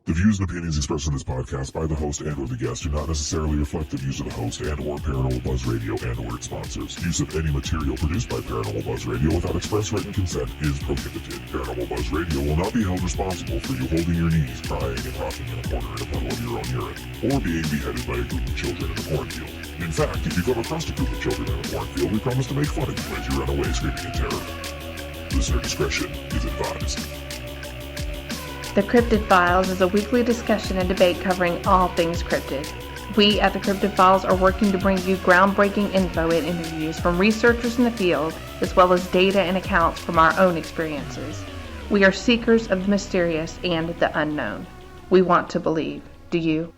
The views and opinions expressed in this podcast by the host and or the guest do not necessarily reflect the views of the host and or Paranormal Buzz Radio and or its sponsors. Use of any material produced by Paranormal Buzz Radio without express written consent is prohibited. Paranormal Buzz Radio will not be held responsible for you holding your knees, crying, and rocking in a corner in a puddle of your own urine, or being beheaded by a group of children in a cornfield. In fact, if you come across a group of children in a cornfield, we promise to make fun of you as you run away screaming in terror. Listener discretion is advised. The Cryptid Files is a weekly discussion and debate covering all things cryptid. We at the Cryptid Files are working to bring you groundbreaking info and interviews from researchers in the field, as well as data and accounts from our own experiences. We are seekers of the mysterious and the unknown. We want to believe. Do you?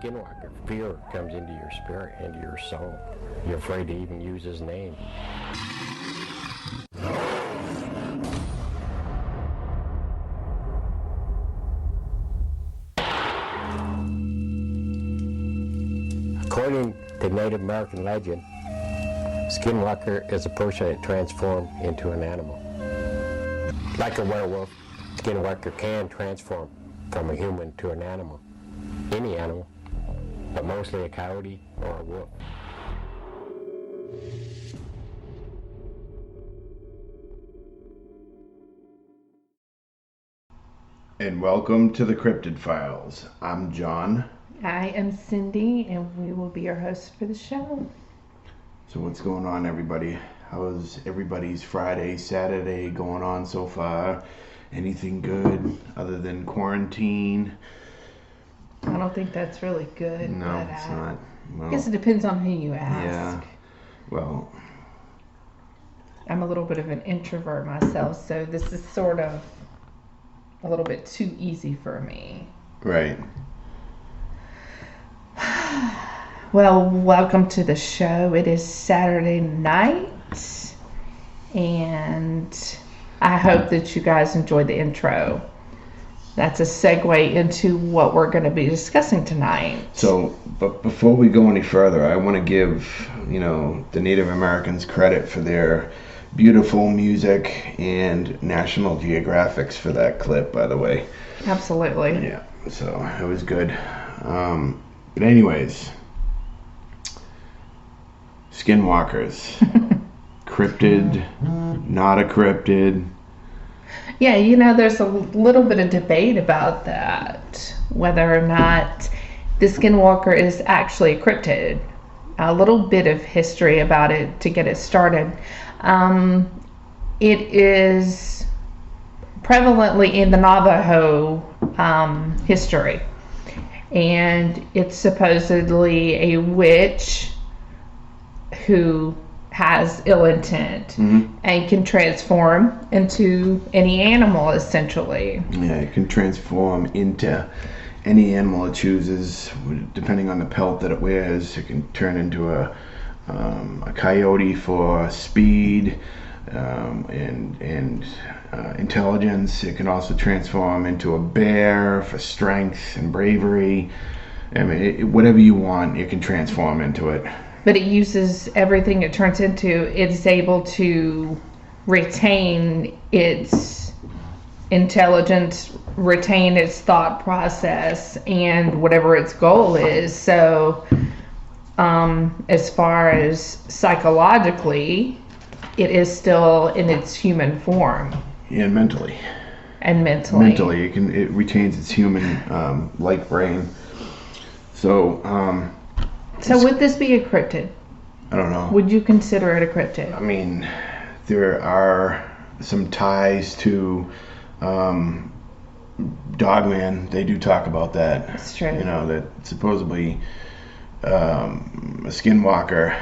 Skinwalker, fear comes into your spirit, into your soul. You're afraid to even use his name. According to Native American legend, Skinwalker is a person that transformed into an animal. Like a werewolf, Skinwalker can transform from a human to an animal. Any animal, but mostly a coyote or a wolf. And welcome to the Cryptid Files. I'm John. I am Cindy, and we will be your hosts for the show. So what's going on, everybody? How's everybody's Friday, Saturday going on so far? Anything good other than quarantine? I don't think that's really good. No, but, it's not. Well, I guess it depends on who you ask. Yeah. Well, I'm a little bit of an introvert myself, so this is sort of a little bit too easy for me. Right. Well, welcome to the show. It is Saturday night, and I hope that you guys enjoyed the intro. That's a segue into what we're going to be discussing tonight. So, but before we go any further, I want to give, the Native Americans credit for their beautiful music and National Geographics for that clip, by the way. Absolutely. Yeah, so it was good. But anyways, Skinwalkers. Cryptid, not a cryptid. Yeah, there's a little bit of debate about that, whether or not the Skinwalker is actually a cryptid. A little bit of history about it to get it started. It is prevalently in the Navajo history, and it's supposedly a witch who has ill intent and can transform into any animal, essentially. Yeah, it can transform into any animal it chooses, depending on the pelt that it wears. It can turn into a coyote for speed and intelligence. It can also transform into a bear for strength and bravery. I mean, whatever you want, it can transform into it. But it uses everything it turns into. It's able to retain its intelligence, retain its thought process, and whatever its goal is. So, as far as psychologically, it is still in its human form. Yeah, and mentally. Mentally, it retains its human like brain. So, So would this be a cryptid? I don't know. Would you consider it a cryptid? I mean, there are some ties to Dogman. They do talk about that. That's true. That supposedly a Skinwalker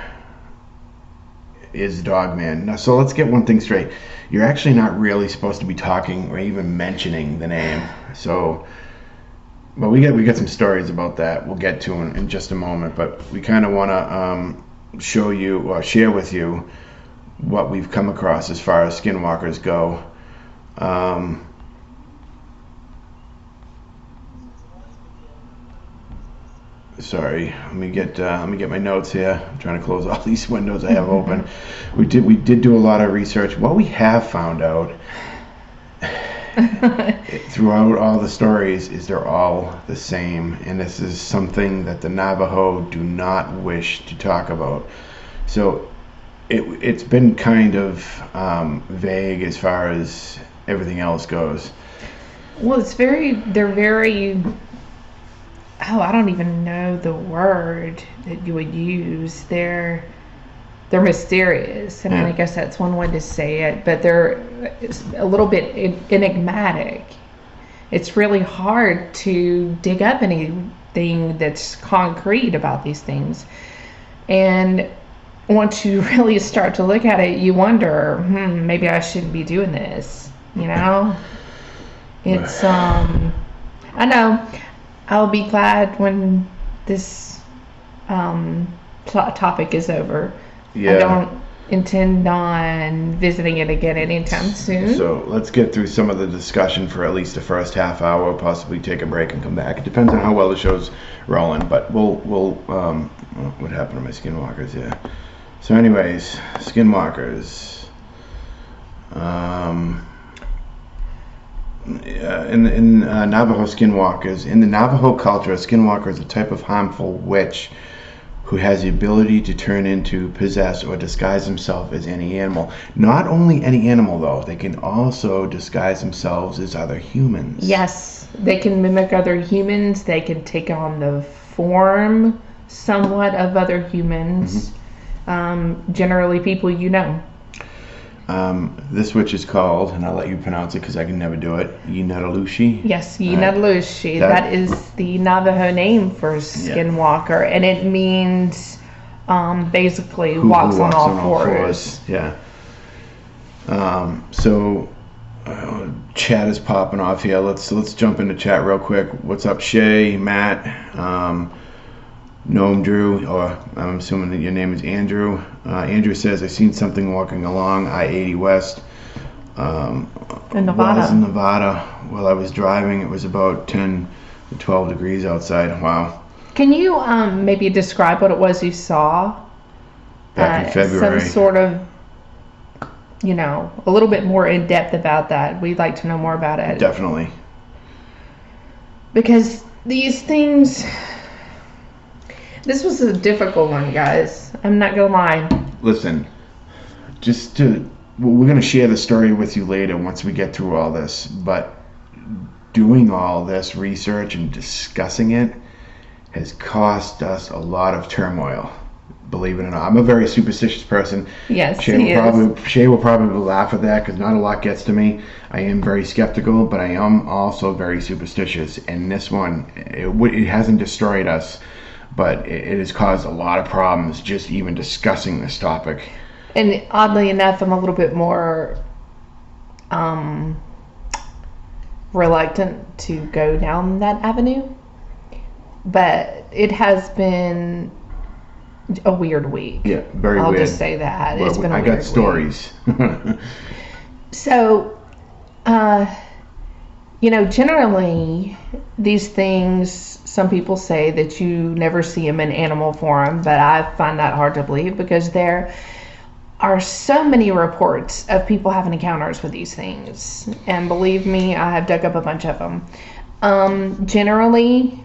is Dogman. Now, so let's get one thing straight. You're actually not really supposed to be talking or even mentioning the name. So, but we got some stories about that. We'll get to in just a moment. But we kind of want to show you or share with you what we've come across as far as skinwalkers go. Sorry, let me get my notes here. I'm trying to close all these windows I have open. We did do a lot of research. What we have found out throughout all the stories is they're all the same, and this is something that the Navajo do not wish to talk about. So it's been kind of vague as far as everything else goes. Well, they're very, I don't even know the word that you would use. They're mysterious. I mean, I guess that's one way to say it, but it's a little bit enigmatic. It's really hard to dig up anything that's concrete about these things. And once you really start to look at it, you wonder, maybe I shouldn't be doing this, It's, I know. I'll be glad when this topic is over. Yeah. I don't intend on visiting it again anytime soon. So let's get through some of the discussion for at least the first half hour, possibly take a break and come back. It depends on how well the show's rolling, but we'll what happened to my skinwalkers? Yeah. So anyways, skinwalkers. In Navajo skinwalkers, in the Navajo culture, a skinwalker is a type of harmful witch who has the ability to turn into, possess, or disguise himself as any animal. Not only any animal, though, they can also disguise themselves as other humans. Yes, they can mimic other humans. They can take on the form somewhat of other humans. Generally people This witch is called, and I'll let you pronounce it because I can never do it, Yinatalushi. Yes, Yinatalushi. That is the Navajo name for Skinwalker, and it means basically who walks on all fours. Yeah. So chat is popping off here. Let's jump into chat real quick. What's up, Shay, Matt, Noam Drew, or I'm assuming that your name is Andrew. Andrew says, I seen something walking along I-80 West. In Nevada. Was in Nevada. While I was driving, it was about 10 to 12 degrees outside. Wow. Can you maybe describe what it was you saw? Back in February. Some sort of, a little bit more in depth about that. We'd like to know more about it. Definitely. Because these things... This was a difficult one, guys. I'm not gonna lie. Listen, we're gonna share the story with you later once we get through all this. But doing all this research and discussing it has cost us a lot of turmoil. Believe it or not, I'm a very superstitious person. Yes, Shay will probably laugh at that because not a lot gets to me. I am very skeptical, but I am also very superstitious. And this one, it hasn't destroyed us. But it has caused a lot of problems just even discussing this topic. And oddly enough, I'm a little bit more reluctant to go down that avenue. But it has been a weird week. Yeah, very I'll weird. I'll just say that. It's been a weird week. I got stories. So, generally, these things... Some people say that you never see them in animal form, but I find that hard to believe because there are so many reports of people having encounters with these things. And believe me, I have dug up a bunch of them. Generally,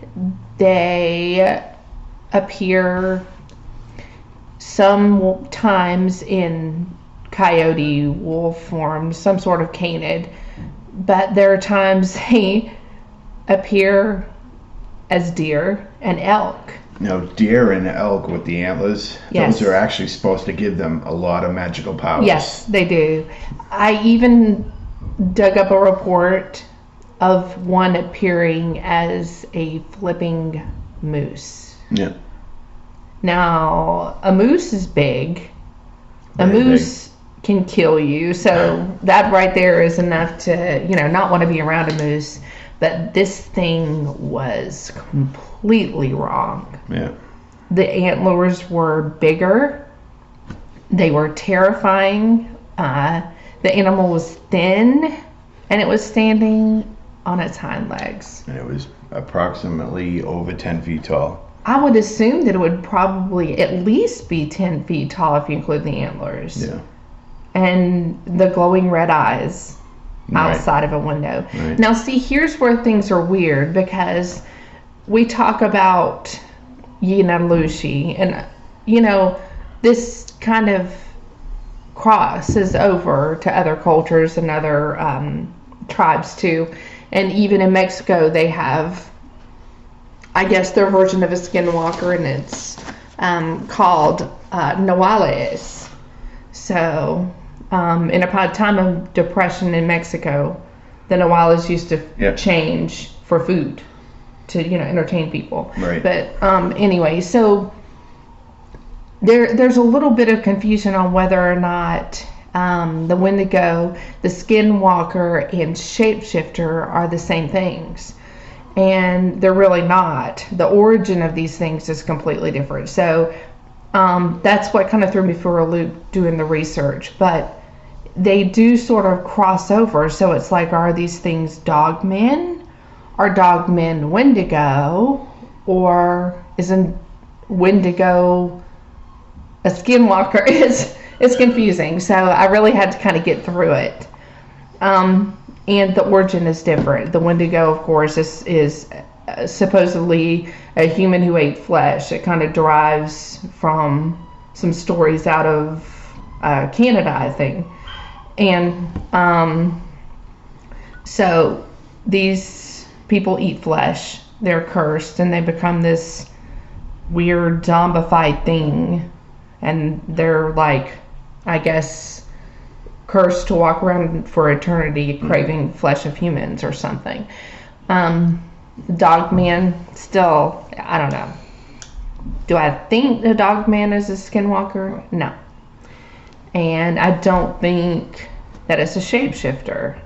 they appear sometimes in coyote, wolf form, some sort of canid, but there are times they appear as deer and elk. Now, deer and elk with the antlers, yes. Those are actually supposed to give them a lot of magical powers. Yes, they do. I even dug up a report of one appearing as a flipping moose. Yeah. Now, a moose is big, A Very moose can kill you, so that right there is enough to, not want to be around a moose. But this thing was completely wrong. Yeah. The antlers were bigger. They were terrifying. The animal was thin, and it was standing on its hind legs. And it was approximately over 10 feet tall. I would assume that it would probably at least be 10 feet tall if you include the antlers. Yeah. And the glowing red eyes Right. outside of a window. Right. Now, see, here's where things are weird, because we talk about Yinalushi, and, this kind of crosses over to other cultures and other tribes too. And even in Mexico, they have, I guess, their version of a skinwalker, and it's called Nahuales. So, in a time of depression in Mexico, the Nahuales used to change for food to, entertain people. Right. But anyway, so there's a little bit of confusion on whether or not the Wendigo, the Skinwalker, and Shapeshifter are the same things. And they're really not. The origin of these things is completely different. So that's what kind of threw me for a loop doing the research. But they do sort of cross over. So it's like, are these things dogmen? Are dogmen Wendigo? Or isn't Wendigo a Skinwalker? It's confusing. So I really had to kind of get through it. And the origin is different. The Wendigo, of course, is supposedly a human who ate flesh. It kind of derives from some stories out of Canada, I think. And so these people eat flesh. They're cursed, and they become this weird zombified thing. And they're like, I guess, cursed to walk around for eternity craving flesh of humans or something. Dogman, still, I don't know. Do I think the Dogman is a Skinwalker? No. And I don't think that it's a shapeshifter.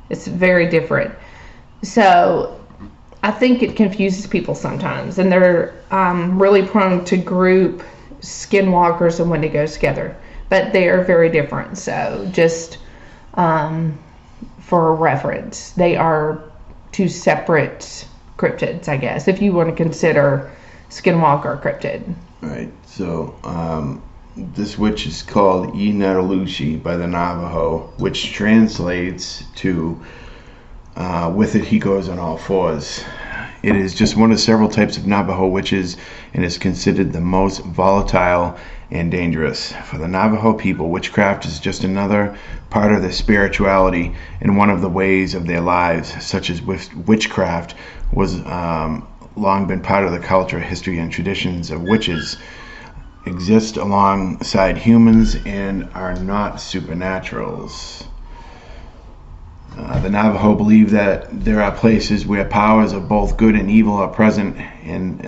It's very different. So I think it confuses people sometimes, and they're really prone to group Skinwalkers and Wendigos together. But they are very different. So just for reference, they are two separate cryptids, I guess, if you want to consider Skinwalker a cryptid. Right. So this witch is called Yinalushi by the Navajo, which translates to with it he goes on all fours. It is just one of several types of Navajo witches, and is considered the most volatile and dangerous. For the Navajo people, witchcraft is just another part of their spirituality and one of the ways of their lives, such as witchcraft was long been part of the culture, history, and traditions of witches exist alongside humans and are not supernaturals. The Navajo believe that there are places where powers of both good and evil are present, and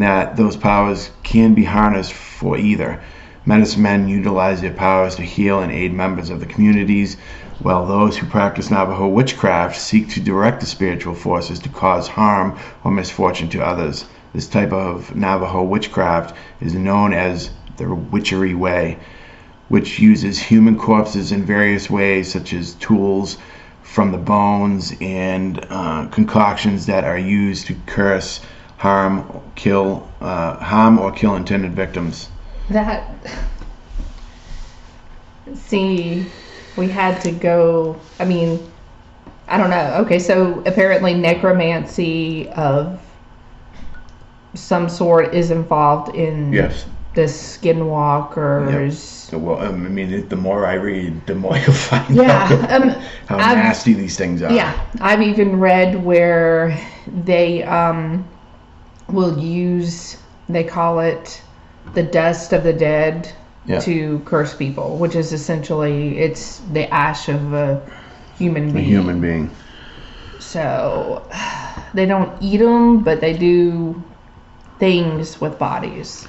that those powers can be harnessed for either. Medicine men utilize their powers to heal and aid members of the communities, while those who practice Navajo witchcraft seek to direct the spiritual forces to cause harm or misfortune to others. This type of Navajo witchcraft is known as the witchery way, which uses human corpses in various ways, such as tools from the bones and concoctions that are used to curse, harm, or kill intended victims. See, we had to go, I don't know. Okay, so apparently necromancy of some sort is involved in the Skinwalkers. Yep. Well, the more I read, the more you'll find out how nasty these things are. Yeah, I've even read where they will use, they call it the dust of the dead to curse people, which is essentially, it's the ash of a human being. A human being. So they don't eat them, but they do things with bodies.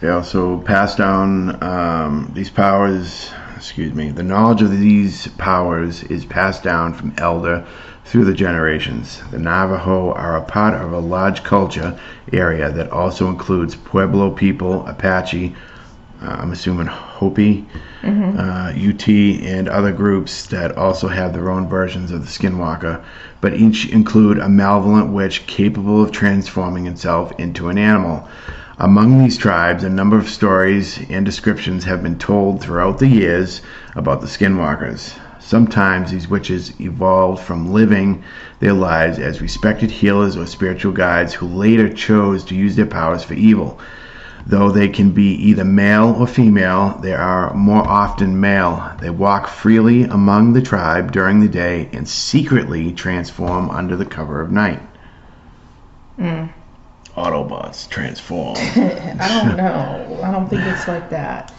They also pass down these powers. The knowledge of these powers is passed down from elder through the generations. The Navajo are a part of a large culture area that also includes Pueblo people, Apache, I'm assuming Hopi, UT, and other groups that also have their own versions of the Skinwalker, but each include a malevolent witch capable of transforming itself into an animal. Among these tribes, a number of stories and descriptions have been told throughout the years about the Skinwalkers. Sometimes these witches evolved from living their lives as respected healers or spiritual guides who later chose to use their powers for evil. Though they can be either male or female, they are more often male. They walk freely among the tribe during the day and secretly transform under the cover of night. Autobots transform. I don't know. I don't think it's like that.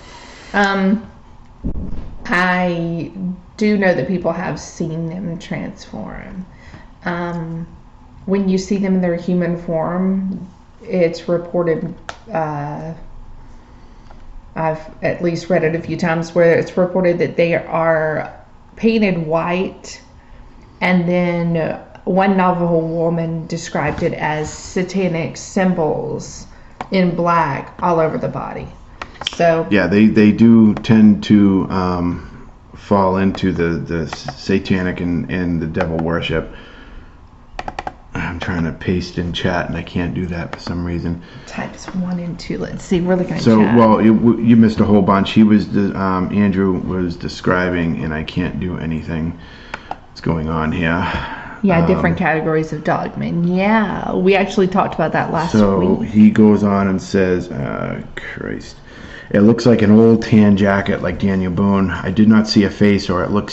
I do know that people have seen them transform. When you see them in their human form, it's reported, I've at least read it a few times, where it's reported that they are painted white, and then one Navajo woman described it as satanic symbols in black all over the body. So yeah, they do tend to fall into the satanic and the devil worship. I'm trying to paste in chat and I can't do that for some reason. Types 1 and 2. Let's see. We're looking at So, chat. well, you missed a whole bunch. He was Andrew was describing, and I can't do anything. What's going on here? Yeah, different categories of dogmen. Yeah, we actually talked about that last So week. he goes on and says, Christ, it looks like an old tan jacket like Daniel Boone. I did not see a face, or it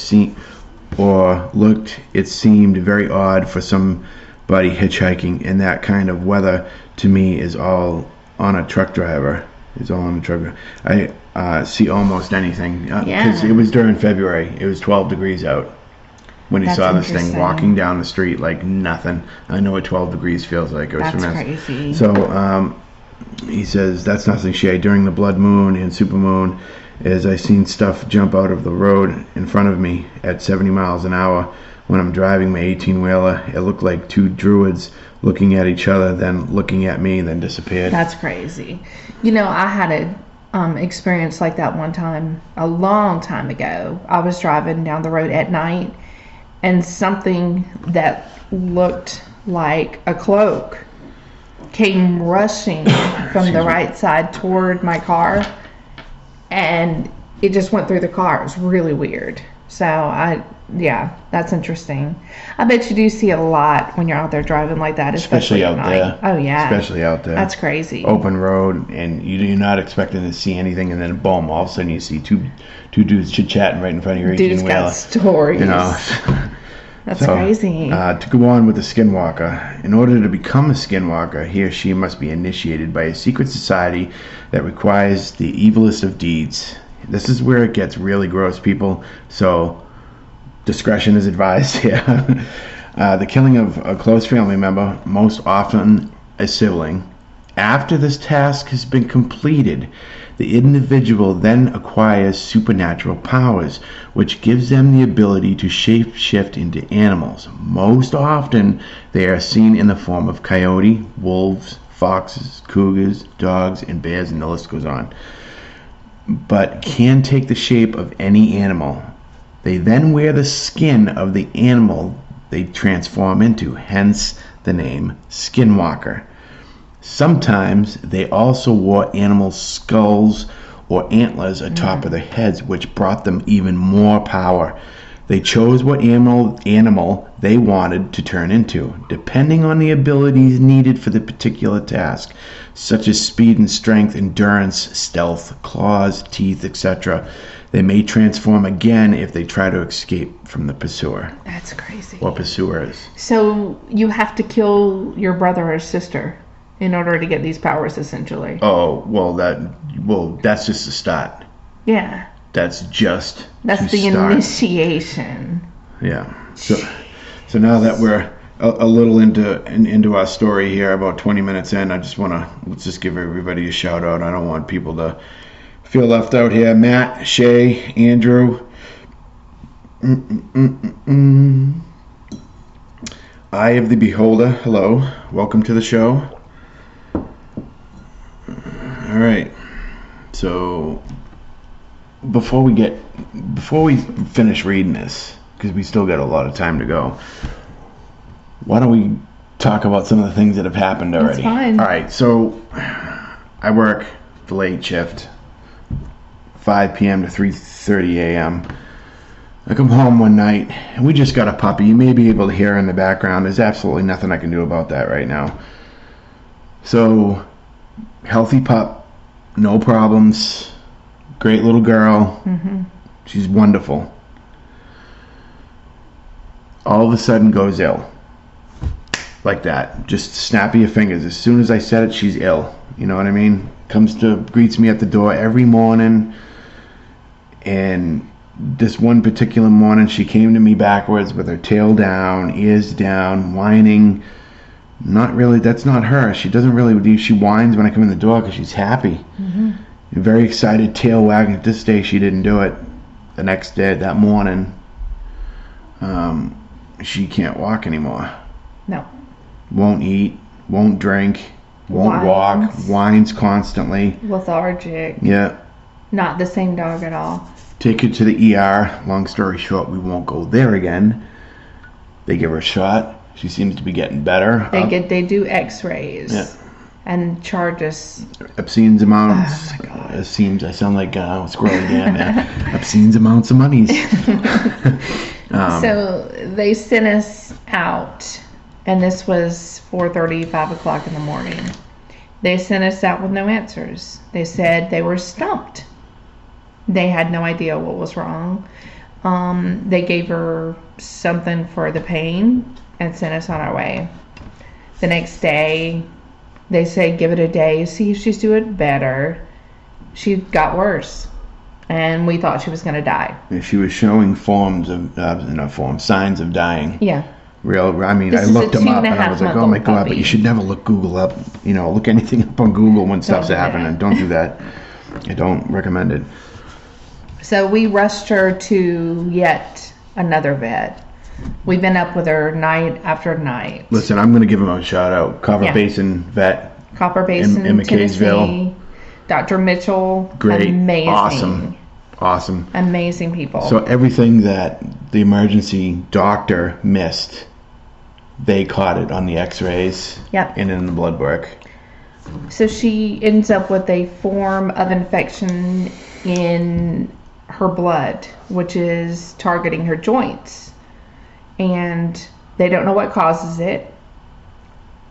seemed very odd for somebody hitchhiking in that kind of weather. To me, is all on a truck driver. I see almost anything because it was during February. It was 12 degrees out when he That's saw this thing interesting. walking down the street like nothing. I know what 12 degrees feels like. It was That's tremendous. crazy. So he says that's nothing shade. During the blood moon and supermoon, as I seen stuff jump out of the road in front of me at 70 miles an hour when I'm driving my 18-wheeler. It looked like two druids looking at each other, then looking at me, then disappeared. That's crazy. You know, I had a experience like that one time, a long time ago. I was driving down the road at night, and something that looked like a cloak came rushing from the right side toward my car, and it just went through the car. It was really weird. So yeah, that's interesting. I bet you do see a lot when you're out there driving like that, especially out at night. there. Oh yeah, Especially out there. that's crazy. Open road, and you're not expecting to see anything, and then boom, all of a sudden you see two dudes chit-chatting right in front of your 18-wheeler. Dude's got stories. You know. That's crazy. To go on with the Skinwalker, in order to become a Skinwalker, he or she must be initiated by a secret society that requires the evilest of deeds. This is where it gets really gross, people, so discretion is advised here. The killing of a close family member, most often a sibling. After this task has been completed, the individual then acquires supernatural powers, which gives them the ability to shape-shift into animals. Most often, they are seen in the form of coyote, wolves, foxes, cougars, dogs, and bears, and the list goes on. But can take the shape of any animal. They then wear the skin of the animal they transform into, hence the name Skinwalker. Sometimes they also wore animal skulls or antlers atop of their heads, which brought them even more power. They chose what animal they wanted to turn into, depending on the abilities needed for the particular task, such as speed and strength, endurance, stealth, claws, teeth, etc. They may transform again if they try to escape from the pursuer That's crazy. or pursuers. So you have to kill your brother or sister in order to get these powers, essentially. Oh, that's just the start. Yeah. That's That's the start. initiation. Yeah. So now that we're a little into our story here, about 20 minutes in. I just want to, let's just give everybody a shout out. I don't want people to feel left out here. Matt, Shay, Andrew. Eye of the Beholder, hello. Welcome to the show. All right. So before we finish reading this, because we still got a lot of time to go, why don't we talk about some of the things that have happened already? That's fine. All right. So I work the late shift, 5 p.m. to 3:30 a.m. I come home one night, and we just got a puppy. You may be able to hear her in the background. There's absolutely nothing I can do about that right now. So, healthy pup, no problems, great little girl. Mm-hmm. She's wonderful. All of a sudden goes ill. Like that. Just snap of your fingers. As soon as I said it, she's ill. You know what I mean? Greets me at the door every morning, and this one particular morning, she came to me backwards with her tail down, ears down, whining. Not really, that's not her. She doesn't really, she whines when I come in the door because she's happy. Mm-hmm. Very excited, tail wagging. This day, she didn't do it. The next day, that morning, she can't walk anymore. No. Won't eat, won't drink, won't walk, whines constantly. Lethargic. Yeah. Not the same dog at all. Take her to the ER. Long story short, we won't go there again. They give her a shot. She seems to be getting better. They do X-rays. Yeah. And charge us obscene amounts. Oh my God. It seems I sound like Squirrely Dan there. Obscene amounts of monies. So they sent us out, and this was 4:30, 5 o'clock in the morning. They sent us out with no answers. They said they were stumped. They had no idea what was wrong. They gave her something for the pain and sent us on our way. The next day, they said give it a day, see if she's doing better. She got worse, and we thought she was going to die. She was showing signs of dying. Yeah. I looked them up and I was like, oh my God, but you should never look Google up. Look anything up on Google when stuff's happening. Don't do that. I don't recommend it. So we rushed her to yet another vet. We've been up with her night after night. Listen, I'm going to give him a shout out. Copper Basin Vet. Copper Basin, in McKaysville. Tennessee. Dr. Mitchell. Great. Amazing. Awesome. Amazing people. So everything that the emergency doctor missed, they caught it on the x-rays. Yep. And in the blood work. So she ends up with a form of infection in her blood, which is targeting her joints, and they don't know what causes it.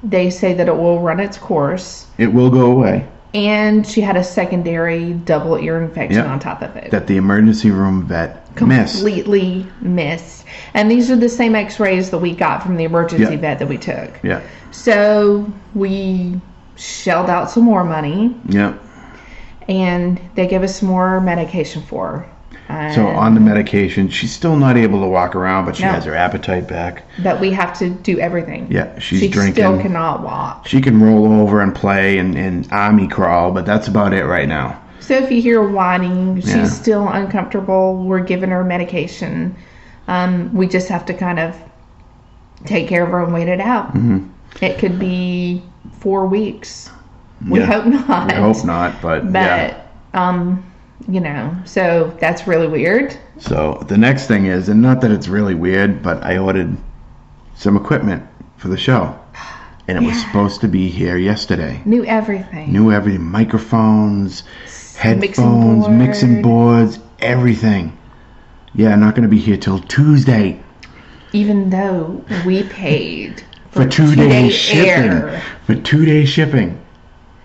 They say that it will run its course. It will go away. And she had a secondary double ear infection on top of it. That the emergency room vet completely missed. And these are the same x-rays that we got from the emergency vet that we took. Yeah. So we shelled out some more money. Yeah. And they gave us more medication for her. So on the medication, she's still not able to walk around, but she has her appetite back. But we have to do everything. Yeah, she drinking. She still cannot walk. She can roll over and play and army crawl, but that's about it right now. So if you hear whining, she's still uncomfortable. We're giving her medication. We just have to kind of take care of her and wait it out. Mm-hmm. It could be 4 weeks. We hope not. We hope not, but so that's really weird. So the next thing is, and not that it's really weird, but I ordered some equipment for the show. And it was supposed to be here yesterday. New everything. Microphones, headphones, mixing boards, everything. Yeah, not going to be here till Tuesday. Even though we paid for 2 days shipping. For 2 days shipping.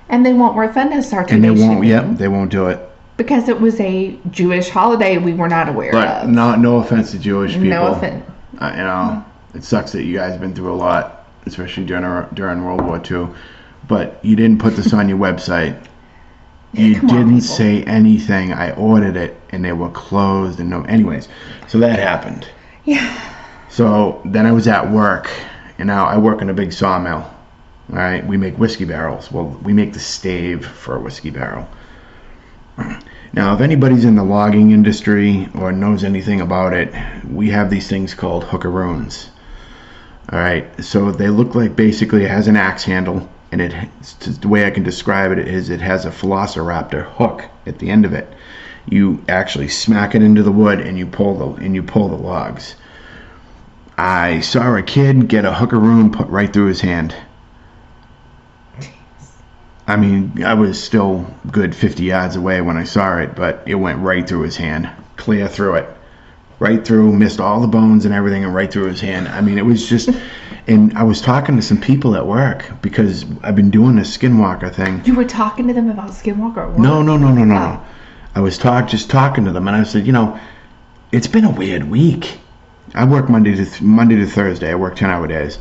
And they won't refund us our 2 days shipping. And they won't, shipping. They won't do it. Because it was a Jewish holiday we were not aware of. No offense to Jewish people. No offense. It sucks that you guys have been through a lot, especially during World War II. But you didn't put this on your website. You didn't say anything. I ordered it, and they were closed. Anyways, so that happened. Yeah. So then I was at work, And now I work in a big sawmill. All right, we make whiskey barrels. Well, we make the stave for a whiskey barrel. Now, if anybody's in the logging industry or knows anything about it, we have these things called hookaroons. All right, so they look like, basically it has an axe handle, and the way I can describe it is it has a velociraptor hook at the end of it. You actually smack it into the wood and you pull the logs. I saw a kid get a hookaroon put right through his hand. I mean, I was still good 50 yards away when I saw it, but it went right through his hand, clear through it. Right through, missed all the bones and everything, and right through his hand. I mean, it was just, and I was talking to some people at work because I've been doing this Skinwalker thing. You were talking to them about Skinwalker? What? No. I was just talking to them, and I said, it's been a weird week. I work Monday to Thursday. I work 10-hour days.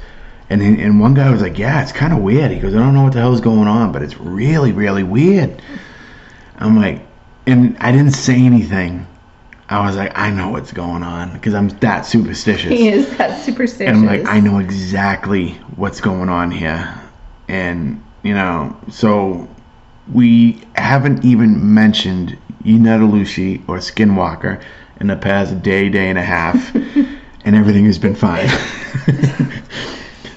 And one guy was like, yeah, it's kind of weird. He goes, I don't know what the hell is going on, but it's really, really weird. I'm like, and I didn't say anything. I was like, I know what's going on because I'm that superstitious. He is that superstitious. And I'm like, I know exactly what's going on here. And, so we haven't even mentioned Yunetalushi or Skinwalker in the past day and a half, and everything has been fine.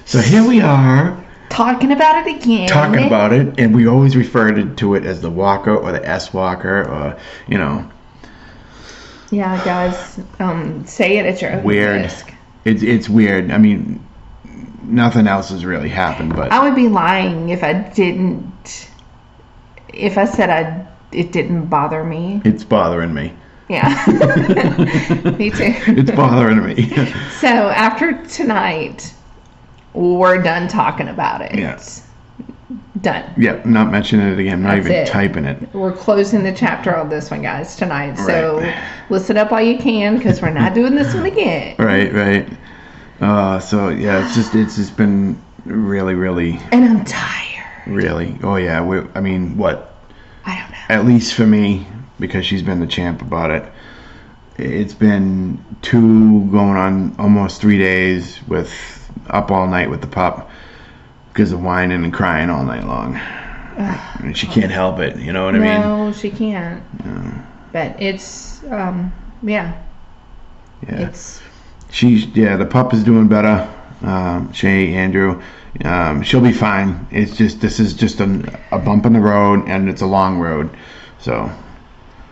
So here we are. Talking about it again. Talking about it, and we always referred to it as the Walker or the S-Walker or, Yeah, guys, say it at your own weird. risk. It's weird. I mean, nothing else has really happened, but I would be lying if I didn't. If I said it didn't bother me. It's bothering me. Yeah, me too. It's bothering me. So after tonight, we're done talking about it. Yeah. Done. Yeah, not mentioning it again. Not That's even it. typing it. We're closing the chapter on this one, guys, tonight. So Right. listen up while you can, because we're not doing this one again. Right. So yeah, it's just been really, really, And I'm tired. really. Oh yeah. What? I don't know. At least for me, because she's been the champ about it. It's been 2 going on almost 3 days with up all night with the pup because of whining and crying all night long. And she can't help it, you know what I mean? No, she can't. No. But it's, Yeah. it's, The pup is doing better. Andrew, she'll be fine. It's just, this is just a bump in the road, and it's a long road. So,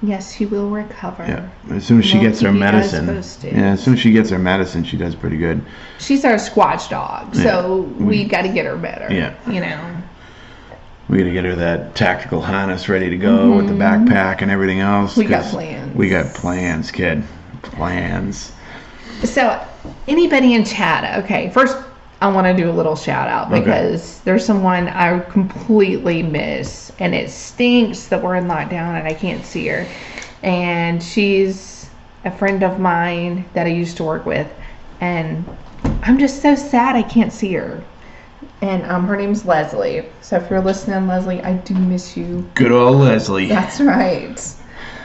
yes, she will recover. yeah. As soon as she We'll gets her keep you guys medicine. posted. Yeah, as soon as she gets her medicine, she does pretty good. She's our squatch dog, so we got to get her better. Yeah. We gotta get her that tactical harness ready to go with the backpack and everything else. We got 'cause plans. We got plans, kid. Plans. So, anybody in chat, okay, first I want to do a little shout out because there's someone I completely miss, and it stinks that we're in lockdown and I can't see her. And she's a friend of mine that I used to work with, and I'm just so sad I can't see her. And her name's Leslie. So if you're listening, Leslie, I do miss you. Good old Leslie. That's right.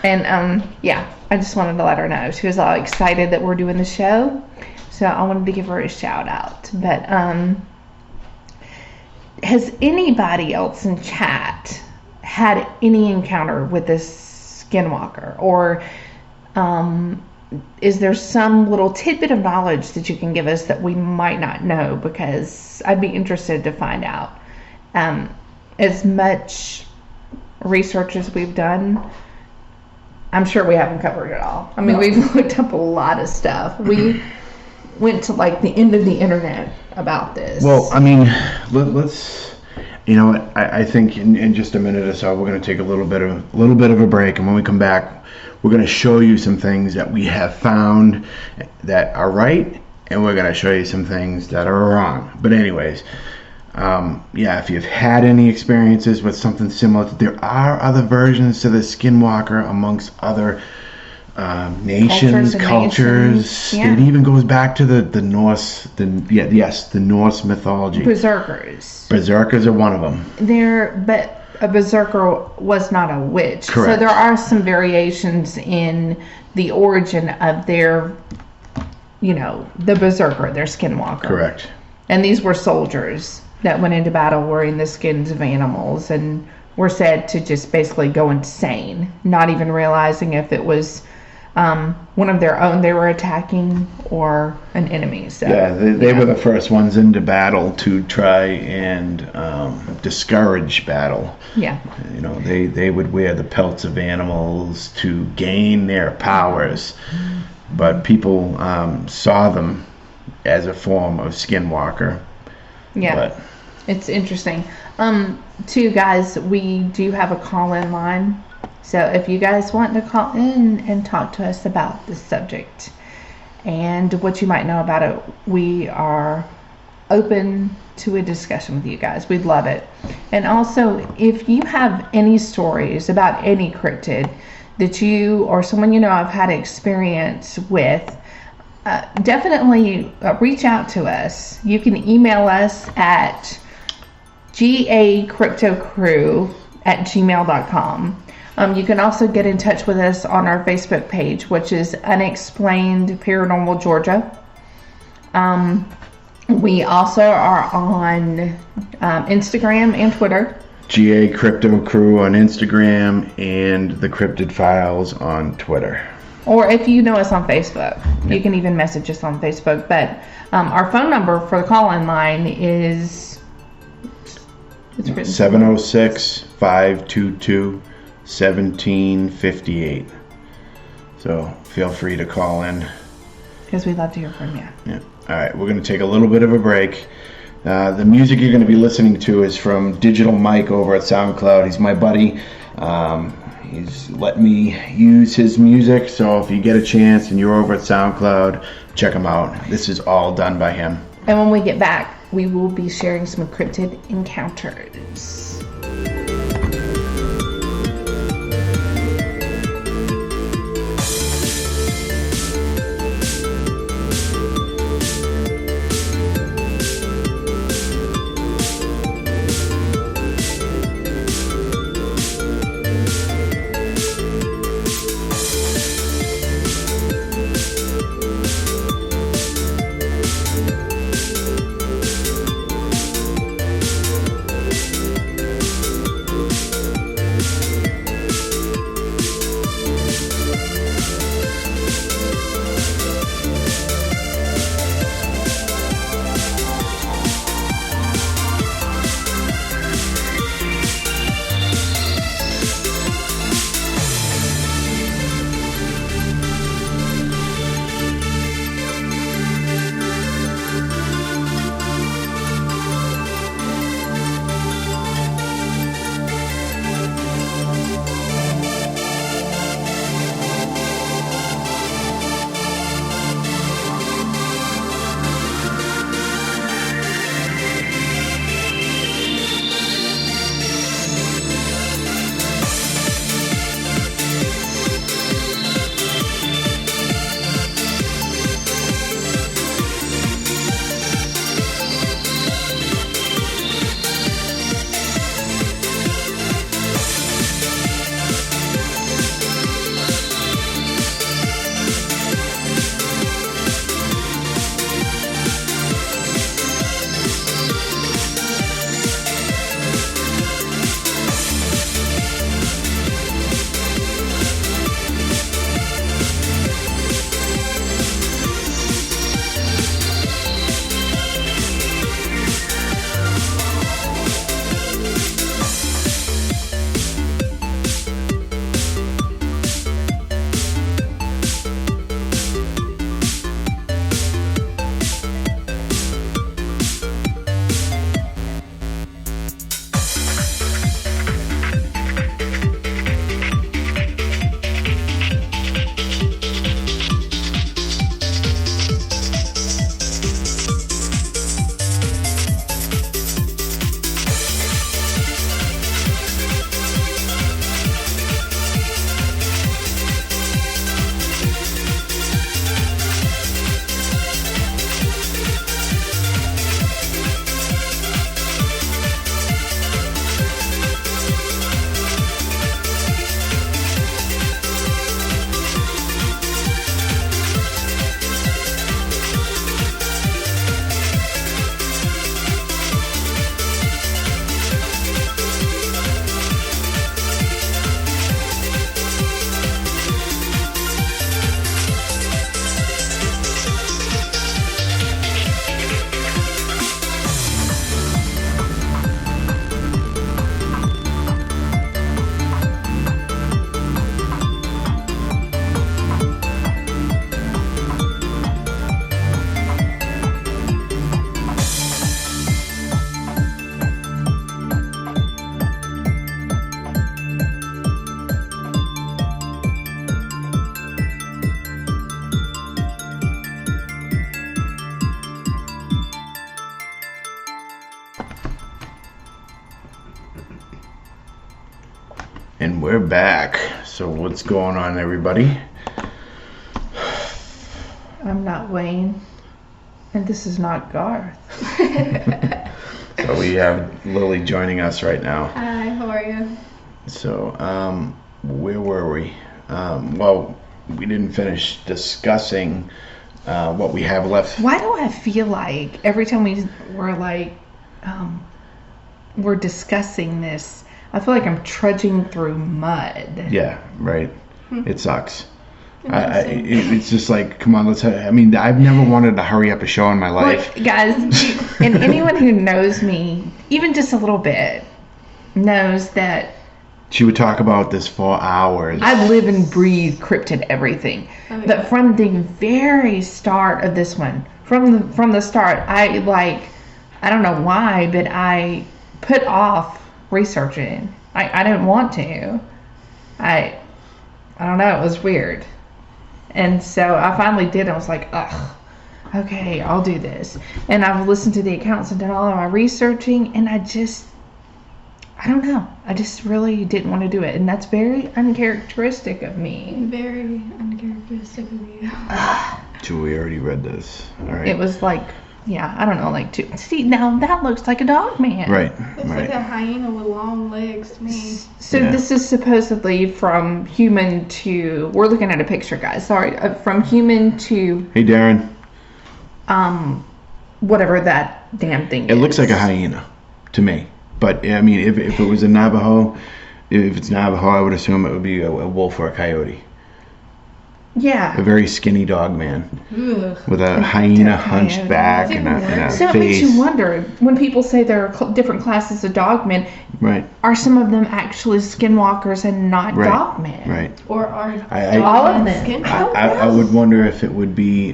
And I just wanted to let her know. She was all excited that we're doing the show. So I wanted to give her a shout out. But has anybody else in chat had any encounter with this Skinwalker? Or is there some little tidbit of knowledge that you can give us that we might not know? Because I'd be interested to find out. As much research as we've done, I'm sure we haven't covered it all. I mean, we've looked up a lot of stuff. We went to like the end of the internet about this. Well, I mean, let's. You know what? I think in just a minute or so we're going to take a little bit of a break, and when we come back, we're going to show you some things that we have found that are right, and we're going to show you some things that are wrong. But anyways, if you've had any experiences with something similar, there are other versions to the Skinwalker amongst other nations, cultures. Yeah. It even goes back to the Norse, the Norse mythology. Berserkers. Berserkers are one of them. But a berserker was not a witch. Correct. So there are some variations in the origin of their, the berserker, their Skinwalker. Correct. And these were soldiers that went into battle wearing the skins of animals and were said to just basically go insane, not even realizing if it was one of their own they were attacking or an enemy. So yeah, they were the first ones into battle to try and discourage battle. Yeah. You know, they would wear the pelts of animals to gain their powers, but people saw them as a form of Skinwalker. Yeah. But it's interesting. Too, guys, we do have a call-in line. So if you guys want to call in and talk to us about this subject and what you might know about it, we are open to a discussion with you guys. We'd love it. And also, if you have any stories about any cryptid that you or someone you know have had experience with, definitely reach out to us. You can email us at gacryptocrew@gmail.com. You can also get in touch with us on our Facebook page, which is Unexplained Paranormal Georgia. We also are on Instagram and Twitter. GA Crypto Crew on Instagram and the Cryptid Files on Twitter. Or if you know us on Facebook, you can even message us on Facebook. But our phone number for the call-in line is 706-522-1758. So feel free to call in. Because we'd love to hear from you. Yeah. All right, we're going to take a little bit of a break. The music you're going to be listening to is from Digital Mike over at SoundCloud. He's my buddy. He's let me use his music, so if you get a chance and you're over at SoundCloud, check him out. This is all done by him. And when we get back, we will be sharing some cryptid encounters. And we're back. So what's going on, everybody? I'm not Wayne, and this is not Garth. So we have Lily joining us right now. Hi, how are you? So, where were we? Well, we didn't finish discussing what we have left. Why do I feel like every time we're discussing this, I feel like I'm trudging through mud. Yeah, right. It sucks. Interesting. It's just like, come on, I've never wanted to hurry up a show in my life. Look, guys, and anyone who knows me, even just a little bit, knows that She would talk about this for hours. I live and breathe cryptid everything. Oh, yeah. But from the very start of this one, from the start, I don't know why, but I put off researching. I didn't want to. I don't know, it was weird. And so I finally did. I was like, ugh, okay, I'll do this. And I've listened to the accounts and done all of my researching, and I don't know. I just really didn't want to do it. And that's very uncharacteristic of me. Very uncharacteristic of you. So we already read this. All right. It was like, yeah, I don't know, like two. See, now that looks like a dog man. Right. Looks like a hyena with long legs to me. So Yeah. this is supposedly from human to, we're looking at a picture, guys. Sorry. From human to, Hey, Darren. whatever that damn thing is. It looks like a hyena to me. But, I mean, if it was a Navajo, if it's Navajo, I would assume it would be a wolf or a coyote. A Yeah. very skinny dog man Ugh. with a hyena coyote. hunched back That's and even a worse. So it makes face. you wonder, when people say there are different classes of dogmen, Right, are some of them actually skinwalkers and not Right. dogmen? right. Or are All of them. skin I would wonder if it would be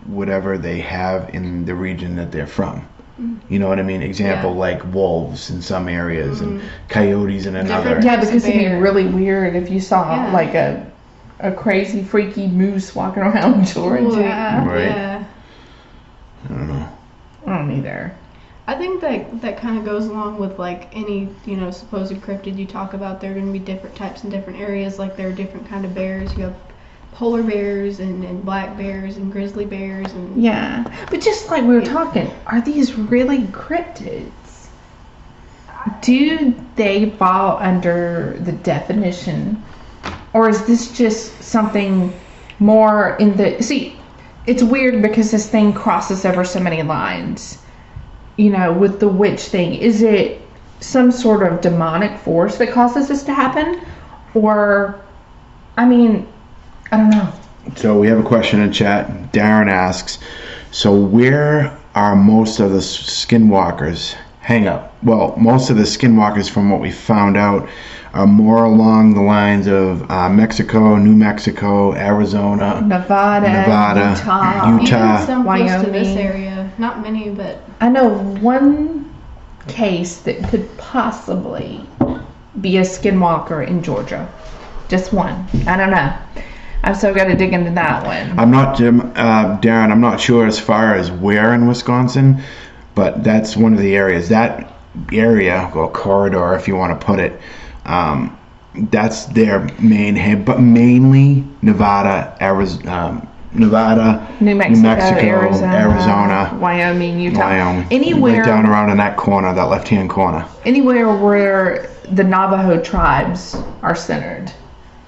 whatever they have in the region that they're from. You know what I mean? Example, Yeah. like wolves in some areas and coyotes in another. Different- Yeah, because it'd be Bear. really weird if you saw Yeah. like a crazy, freaky moose walking around Georgia. Right. Yeah. I don't know. I don't either. I think that kind of goes along with like any, supposed cryptid you talk about. There are going to be different types in different areas. Like there are different kind of bears. You have polar bears and black bears and grizzly bears and Yeah, but just like we were talking, are these really cryptids? Do they fall under the definition, or is this just something more in the... See, it's weird because this thing crosses over so many lines. With the witch thing, is it some sort of demonic force that causes this to happen? Or, I don't know. So we have a question in chat. Darren asks, so where are most of the skinwalkers hang up? Well, most of the skinwalkers, from what we found out, are more along the lines of Mexico, New Mexico, Arizona, Nevada, Utah. even some close to this Wyoming. area. Not many, but I know one case that could possibly be a skinwalker in Georgia. Just one. I don't know. I've still got to dig into that one. I'm not, Darren, I'm not sure as far as where in Wisconsin, but that's one of the areas. That area, or corridor, if you want to put it, that's their main head, but mainly Nevada, Arizona, New Mexico, Arizona, Wyoming, Utah. Wyoming. Anywhere, Right down around in that corner, that left-hand corner. anywhere where the Navajo tribes are centered.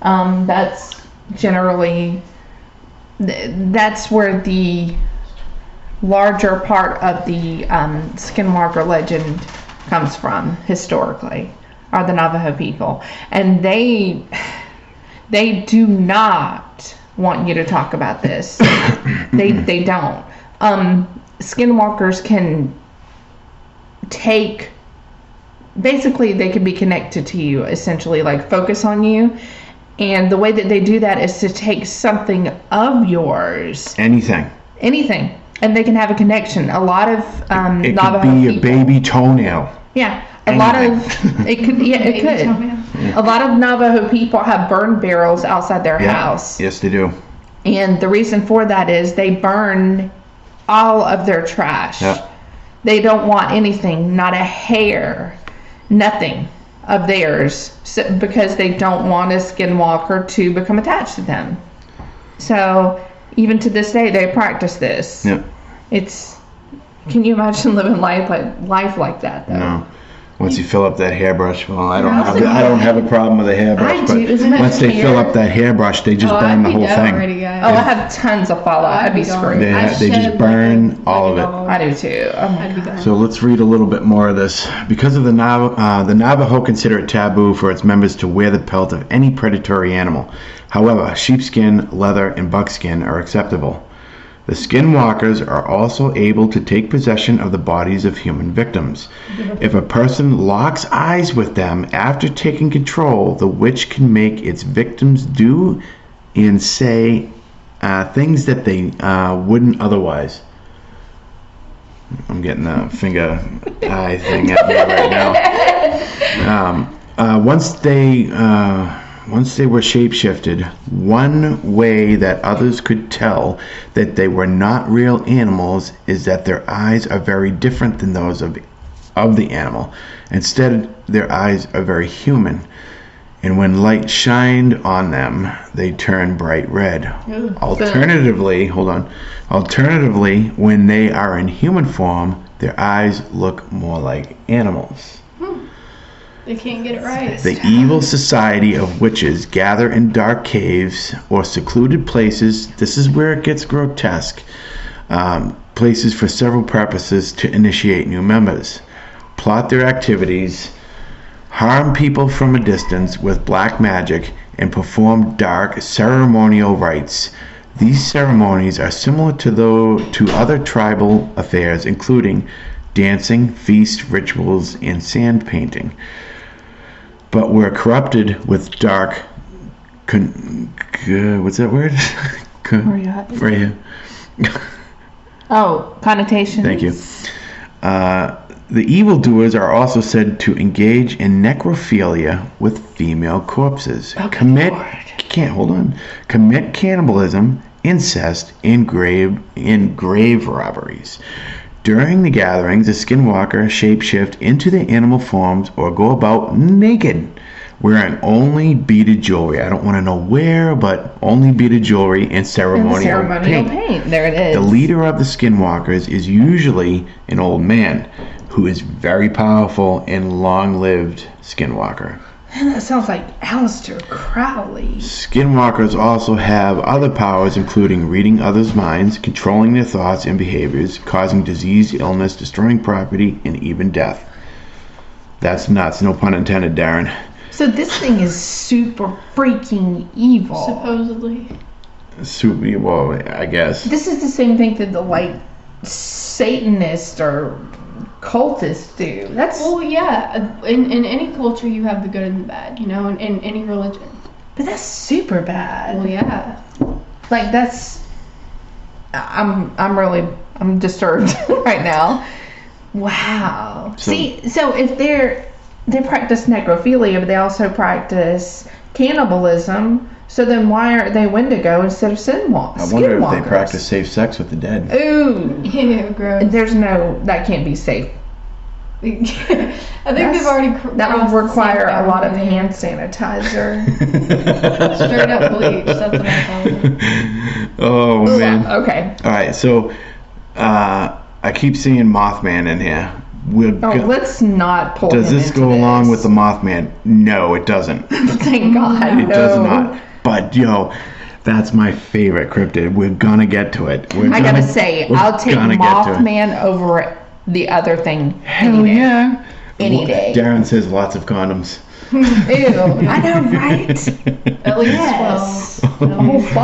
That's generally, that's where the larger part of the Skinwalker legend comes from historically, are the Navajo people. And they do not want you to talk about this. They don't. Skinwalkers can take, basically they can be connected to you, essentially, like focus on you. And the way that they do that is to take something of yours, Anything. anything, and they can have a connection. A lot of It Navajo could be a people, baby toenail. yeah, a lot of it could, yeah, it could. A lot of Navajo people have burn barrels outside their house, Yes, they do. and the reason for that is they burn all of their trash. Yeah. They don't want anything, not a hair, nothing. of theirs because they don't want a skinwalker to become attached to them. So even to this day, they practice this. Yep. Can you imagine living life like that though? No. Once you fill up that hairbrush, well, I don't Yeah. have a problem with a hairbrush, I do. Isn't but it once they weird? fill up that hairbrush, they just burn the whole thing. Already, guys. Oh, I have tons of fallout. I'd be screwed. They just burn all of it. I do too. Oh my I'd be God. gone. So let's read a little bit more of this. Because of the Navajo consider it taboo for its members to wear the pelt of any predatory animal. However, sheepskin, leather, and buckskin are acceptable. The Skinwalkers are also able to take possession of the bodies of human victims. If a person locks eyes with them after taking control, the witch can make its victims do and say things that they wouldn't otherwise. I'm getting a finger eye thing at me right now. Once they were shapeshifted, one way that others could tell that they were not real animals is that their eyes are very different than those of the animal. Instead, their eyes are very human. And when light shined on them, they turn bright red. Alternatively, when they are in human form, their eyes look more like animals. They can't get it right. The evil society of witches gather in dark caves or secluded places. This is where it gets grotesque. Places for several purposes to initiate new members, plot their activities, harm people from a distance with black magic, and perform dark ceremonial rites. These ceremonies are similar to other tribal affairs, including dancing, feast, rituals, and sand painting, but were corrupted with dark what's that word? Where you at? Right here. Oh, connotations. Thank you. The evildoers are also said to engage in necrophilia with female corpses, commit cannibalism, incest, and grave robberies. During the gatherings, the Skinwalker shapeshift into their animal forms or go about naked, wearing only beaded jewelry. I don't want to know where, but only beaded jewelry and ceremonial paint. There it is. The leader of the Skinwalkers is usually an old man who is very powerful and long-lived Skinwalker. Man, that sounds like Aleister Crowley. Skinwalkers also have other powers, including reading others' minds, controlling their thoughts and behaviors, causing disease, illness, destroying property, and even death. That's nuts. No pun intended, Darren. So this thing is super freaking evil. Supposedly. Super evil, I guess. This is the same thing that the like Satanists or cultists do. That's Yeah. In any culture, you have the good and the bad. You know, in any religion. But that's super bad. Well, yeah. Like that's. I'm disturbed right now. Wow. So if they practice necrophilia, but they also practice cannibalism. So then why aren't they Wendigo instead of Skinwalkers? I wonder if they practice safe sex with the dead. Ooh. Yeah, gross. That can't be safe. I think they've already. That would require a lot of hand sanitizer. Straight up bleach. That's what I call it. Oh man. Okay. All right. So I keep seeing Mothman in here. Let's not pull. Does this go along with the Mothman? No, it doesn't. Thank God. It does not. But that's my favorite cryptid. We're gonna get to it. I gotta say, I'll take Mothman over the other thing. Hell yeah. Any day. Darren says lots of condoms. Ew. I know, right? At least Yes. 12.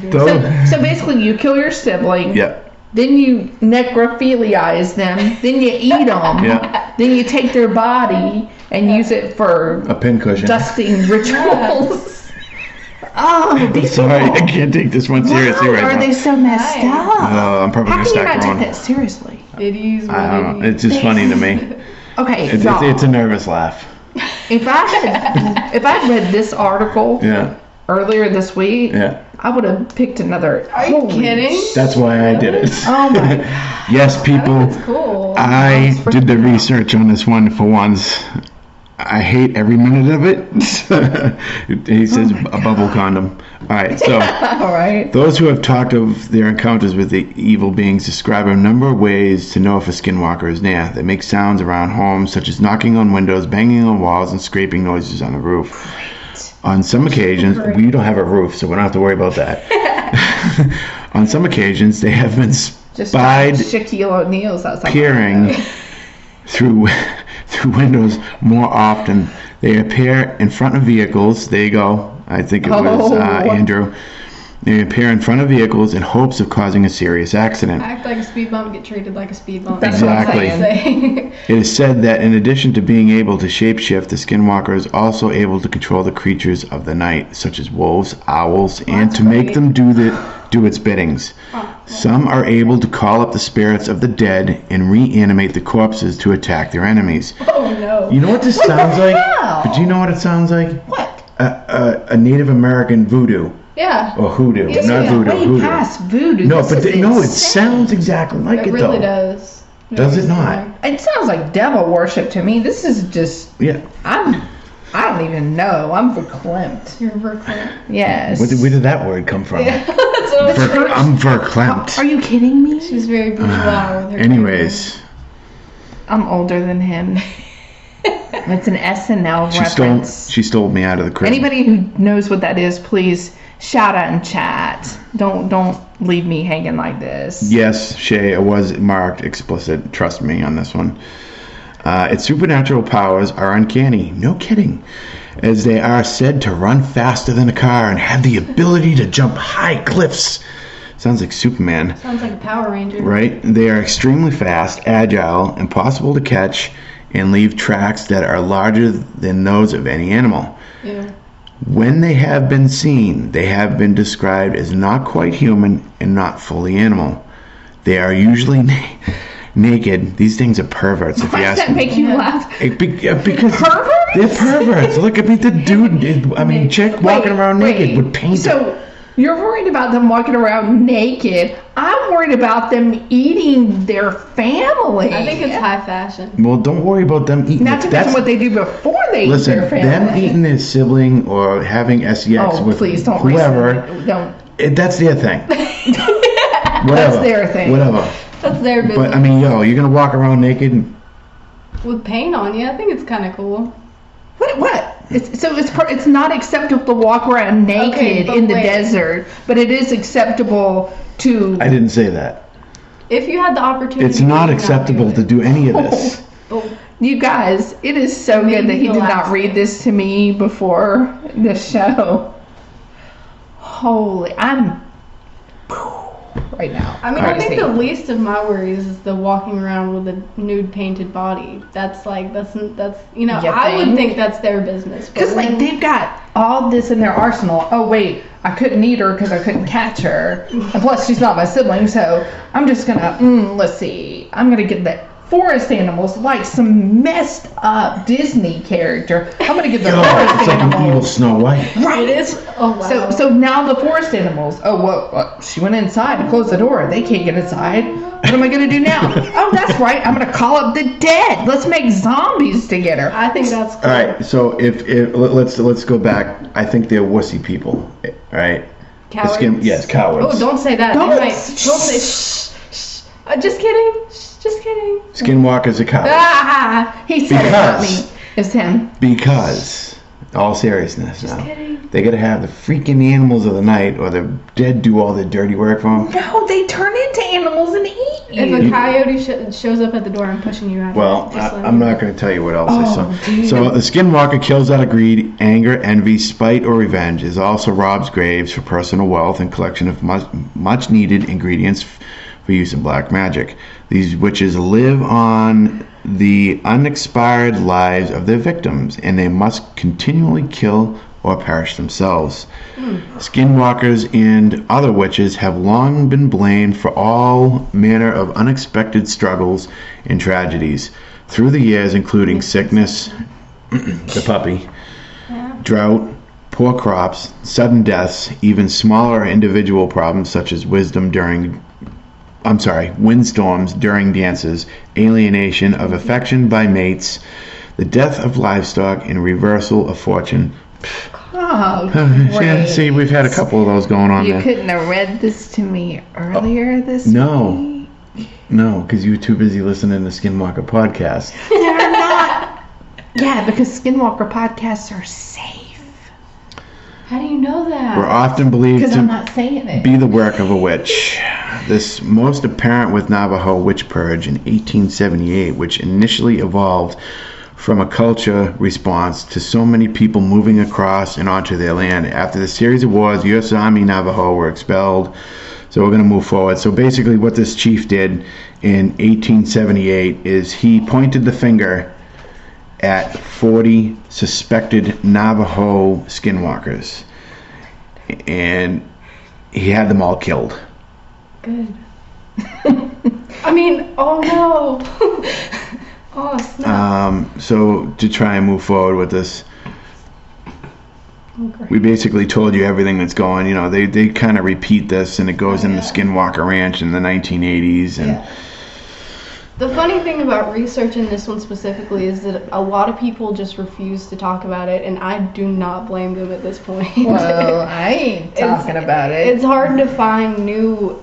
Okay. So basically, you kill your sibling. Yep. Then you necrophilize them. Then you eat them. Yeah. Then you take their body and use it for A pincushion. dusting rituals. Oh, these Sorry, people. I can't take this one seriously right are now. they so messed up? I'm probably How gonna can you start not take growing. that seriously? It is what I don't know. it It's is. just funny to me. Okay, It's a nervous laugh. if I had read this article, Yeah. earlier this week, Yeah. I would have picked another. Are you kidding? That's why I did it. Oh my! Yes, people. That's cool. I did the research on this one for once. I hate every minute of it. He says a bubble condom. All right, so All right. those who have talked of their encounters with the evil beings describe a number of ways to know if a skinwalker is near. They make sounds around homes, such as knocking on windows, banging on walls, and scraping noises on the roof. On some occasions, we don't have a roof, so we don't have to worry about that. On some occasions, they have been Just spied Shaquille O'Neal's outside. peering through windows more often. They appear in front of vehicles. There you go. I think it was Andrew. They appear in front of vehicles in hopes of causing a serious accident. Act like a speed bump, get treated like a speed bump. That's what I'm Exactly. saying. It is said that in addition to being able to shapeshift, the skinwalker is also able to control the creatures of the night, such as wolves, owls, and to make them do its biddings. Some are able to call up the spirits of the dead and reanimate the corpses to attack their enemies. Oh no. You know what this sounds like? hell? But do you know what it sounds like? What? A Native American voodoo. Yeah. Or hoodoo. This Not is voodoo, way hoodoo. past voodoo. No, This but is no, it insane. sounds exactly like It it, really though. does. Does it Very not? similar. It sounds like devil worship to me. This is just. Yeah. I don't even know. I'm verklempt. You're verklempt. Yes. Where did that word come from? That's what I'm verklempt. Are you kidding me? She's very bourgeois with her. Anyways, I'm older than him. It's an SNL reference. she stole me out of the crib. Anybody who knows what that is, please shout out in chat. Don't leave me hanging like this. Yes, Shay, it was marked explicit. Trust me on this one. Its supernatural powers are uncanny. No kidding. As they are said to run faster than a car and have the ability to jump high cliffs. Sounds like Superman. Sounds like a Power Ranger. Right? They are extremely fast, agile, impossible to catch, and leave tracks that are larger than those of any animal. Yeah. When they have been seen, they have been described as not quite human and not fully animal. They are usually naked. These things are perverts, if Why you does ask that me. make you laugh? Because Perverts? they're perverts. Look, I mean, the dude, chick walking around naked with paint. So you're worried about them walking around naked. I'm worried about them eating their family. I think it's high fashion. Well, don't worry about them eating. Not to mention what they do before they eat Listen, their family. them eating their sibling or having sex Oh, with please don't whoever, resend it. Don't. that's their thing. Whatever. That's their thing. Whatever. That's their business. But I mean, you're gonna walk around naked. With paint on you, I think it's kind of cool. What? It's not acceptable to walk around naked but in the wait. desert, but it is acceptable to. I didn't say that. If you had the opportunity, It's not you would acceptable do to it. do any of this. Oh, You guys, it is so Maybe good that he the did not last read thing. this to me before the show. Holy, I'm right now. I mean, I think Crazy. the least of my worries is the walking around with a nude painted body. That's you know, You I would think? think that's their business. Because like they've got all this in their arsenal. Oh wait, I couldn't eat her because I couldn't catch her, and plus she's not my sibling, so I'm just gonna let's see. I'm gonna get the forest animals like some messed up Disney character. I'm gonna get the Oh, forest it's like an evil animals. Snow White. Right. It is. Oh wow. So now the forest animals. Oh, what? She went inside and closed the door. They can't get inside. What am I gonna do now? Oh, that's right. I'm gonna call up the dead. Let's make zombies to get her. I think that's cool. All right, so if let's go back. I think they're wussy people. All right. Cowards. Yes, cowards. Oh, don't say that. Don't. Don't say. Shh. Shh. Just kidding. Just kidding. Skinwalkers are cowards. Ah. He said it, not Because- me. It's him. Because, all seriousness now, kidding. they gotta have the freaking animals of the night, or the dead do all the dirty work for them. No, they turn into animals and eat If you. a coyote shows up at the door, I'm pushing you out. Well, Just let I'm me know. not going to tell you what else I Oh, saw. dude. So the Skinwalker kills out of greed, anger, envy, spite, or revenge. Is also robs graves for personal wealth and collection of much needed ingredients for use in black magic. These witches live on the unexpired lives of their victims, and they must continually kill or perish themselves. Skinwalkers and other witches have long been blamed for all manner of unexpected struggles and tragedies through the years, including sickness, the puppy, drought, poor crops, sudden deaths, even smaller individual problems such as windstorms during dances, alienation of affection by mates, the death of livestock, and reversal of fortune. Oh, Yeah, great. see, we've had a couple of those going on You there. couldn't have read this to me earlier this No. week? No, because you were too busy listening to Skinwalker podcast. They're not. Yeah, because Skinwalker podcasts are safe. How do you know that? Were often believed Because I'm to not saying it. be the work of a witch. This most apparent with Navajo witch purge in 1878, which initially evolved from a culture response to so many people moving across and onto their land. After the series of wars, U.S. Army Navajo were expelled. So we're going to move forward. So basically what this chief did in 1878 is he pointed the finger at 40 suspected Navajo skinwalkers. And he had them all killed. Good. I mean, oh no. Oh snap. So to try and move forward with this, Oh, great. we basically told you everything that's going. You know, they kind of repeat this, and it goes in the yeah. Skinwalker Ranch in the 1980s, and Yeah. The funny thing about researching this one specifically is that a lot of people just refuse to talk about it, and I do not blame them at this point. Well, I ain't talking about it. It's hard to find new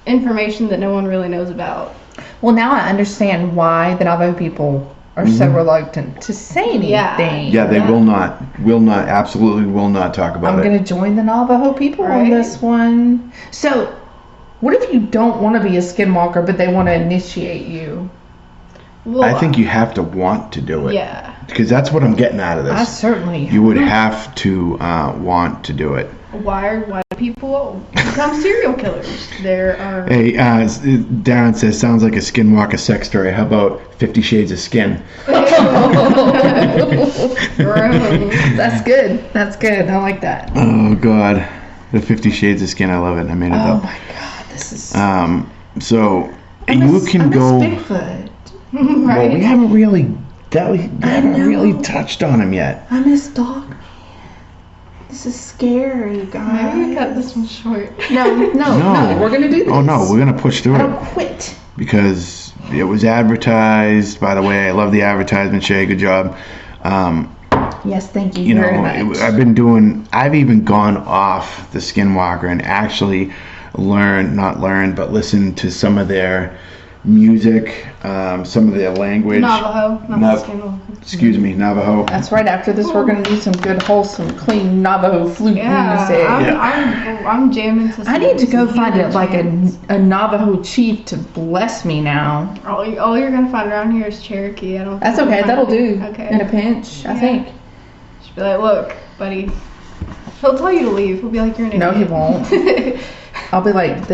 information that no one really knows about. Well, now I understand why the Navajo people are so reluctant to say anything. yeah, they will not, absolutely will not talk about I'm it. going to join the Navajo people on Right. this one. So, what if you don't want to be a skinwalker, but they want to initiate you? Well, I think you have to want to do it. Yeah. Because that's what I'm getting out of this. I certainly. You would have to want to do it. Why do people become serial killers? There are. Hey, Darren says, sounds like a Skinwalker sex story. How about 50 Shades of Skin? That's good. That's good. I like that. Oh, God. The 50 Shades of Skin, I love it. I made it Oh up. my God, this is. So, I you miss- can I miss go... Bigfoot. Well, we haven't really... we haven't know. really touched on him yet. I miss Dog. This is scary, guys. Maybe we cut this one short. No, we're gonna do this. Oh, no, we're going to push through I it. don't quit. Because it was advertised. By the way, I love the advertisement, Shay. Good job. Yes, thank you, You very know, much. I've even gone off the Skinwalker and actually but listened to some of their music, some of their language. Navajo. Skinwalker. Excuse me, Navajo. That's right. After this, we're gonna do some good, wholesome, clean Navajo flute Yeah, music. I'm jamming to some. I need to go some find heathen it like jams. a Navajo chief to bless me now. All you're gonna find around here is Cherokee. I don't. That's think okay. you'll That'll find do. Okay. In a pinch, I think. Just be like, look, buddy. He'll tell you to leave. He'll be like, you're an No, he idiot. won't. I'll be like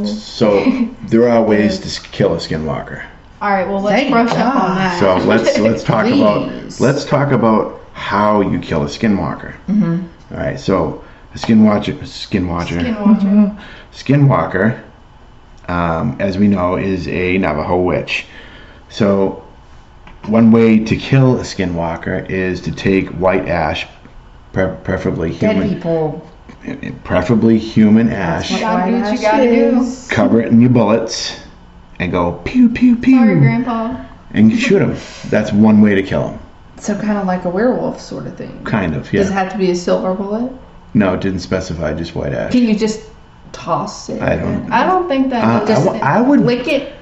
So there are ways to kill a Skinwalker. All right. Well, let's Thank brush up God. on that. So let's talk Please. let's talk about how you kill a Skinwalker. Mm-hmm. All right. So a Skinwalker. Skinwalker, as we know, is a Navajo witch. So one way to kill a Skinwalker is to take white ash, preferably dead human, people. preferably human ash. You gotta do what you White gotta do. ashes. Cover it in your bullets, and go pew pew pew, Sorry, Grandpa. and shoot him. That's one way to kill him. So kind of like a werewolf sort of thing. Kind of, Does it yeah. have to be a silver bullet? No, it didn't specify just white ash. Can you just toss it? I don't. I don't think that. I would. Lick it.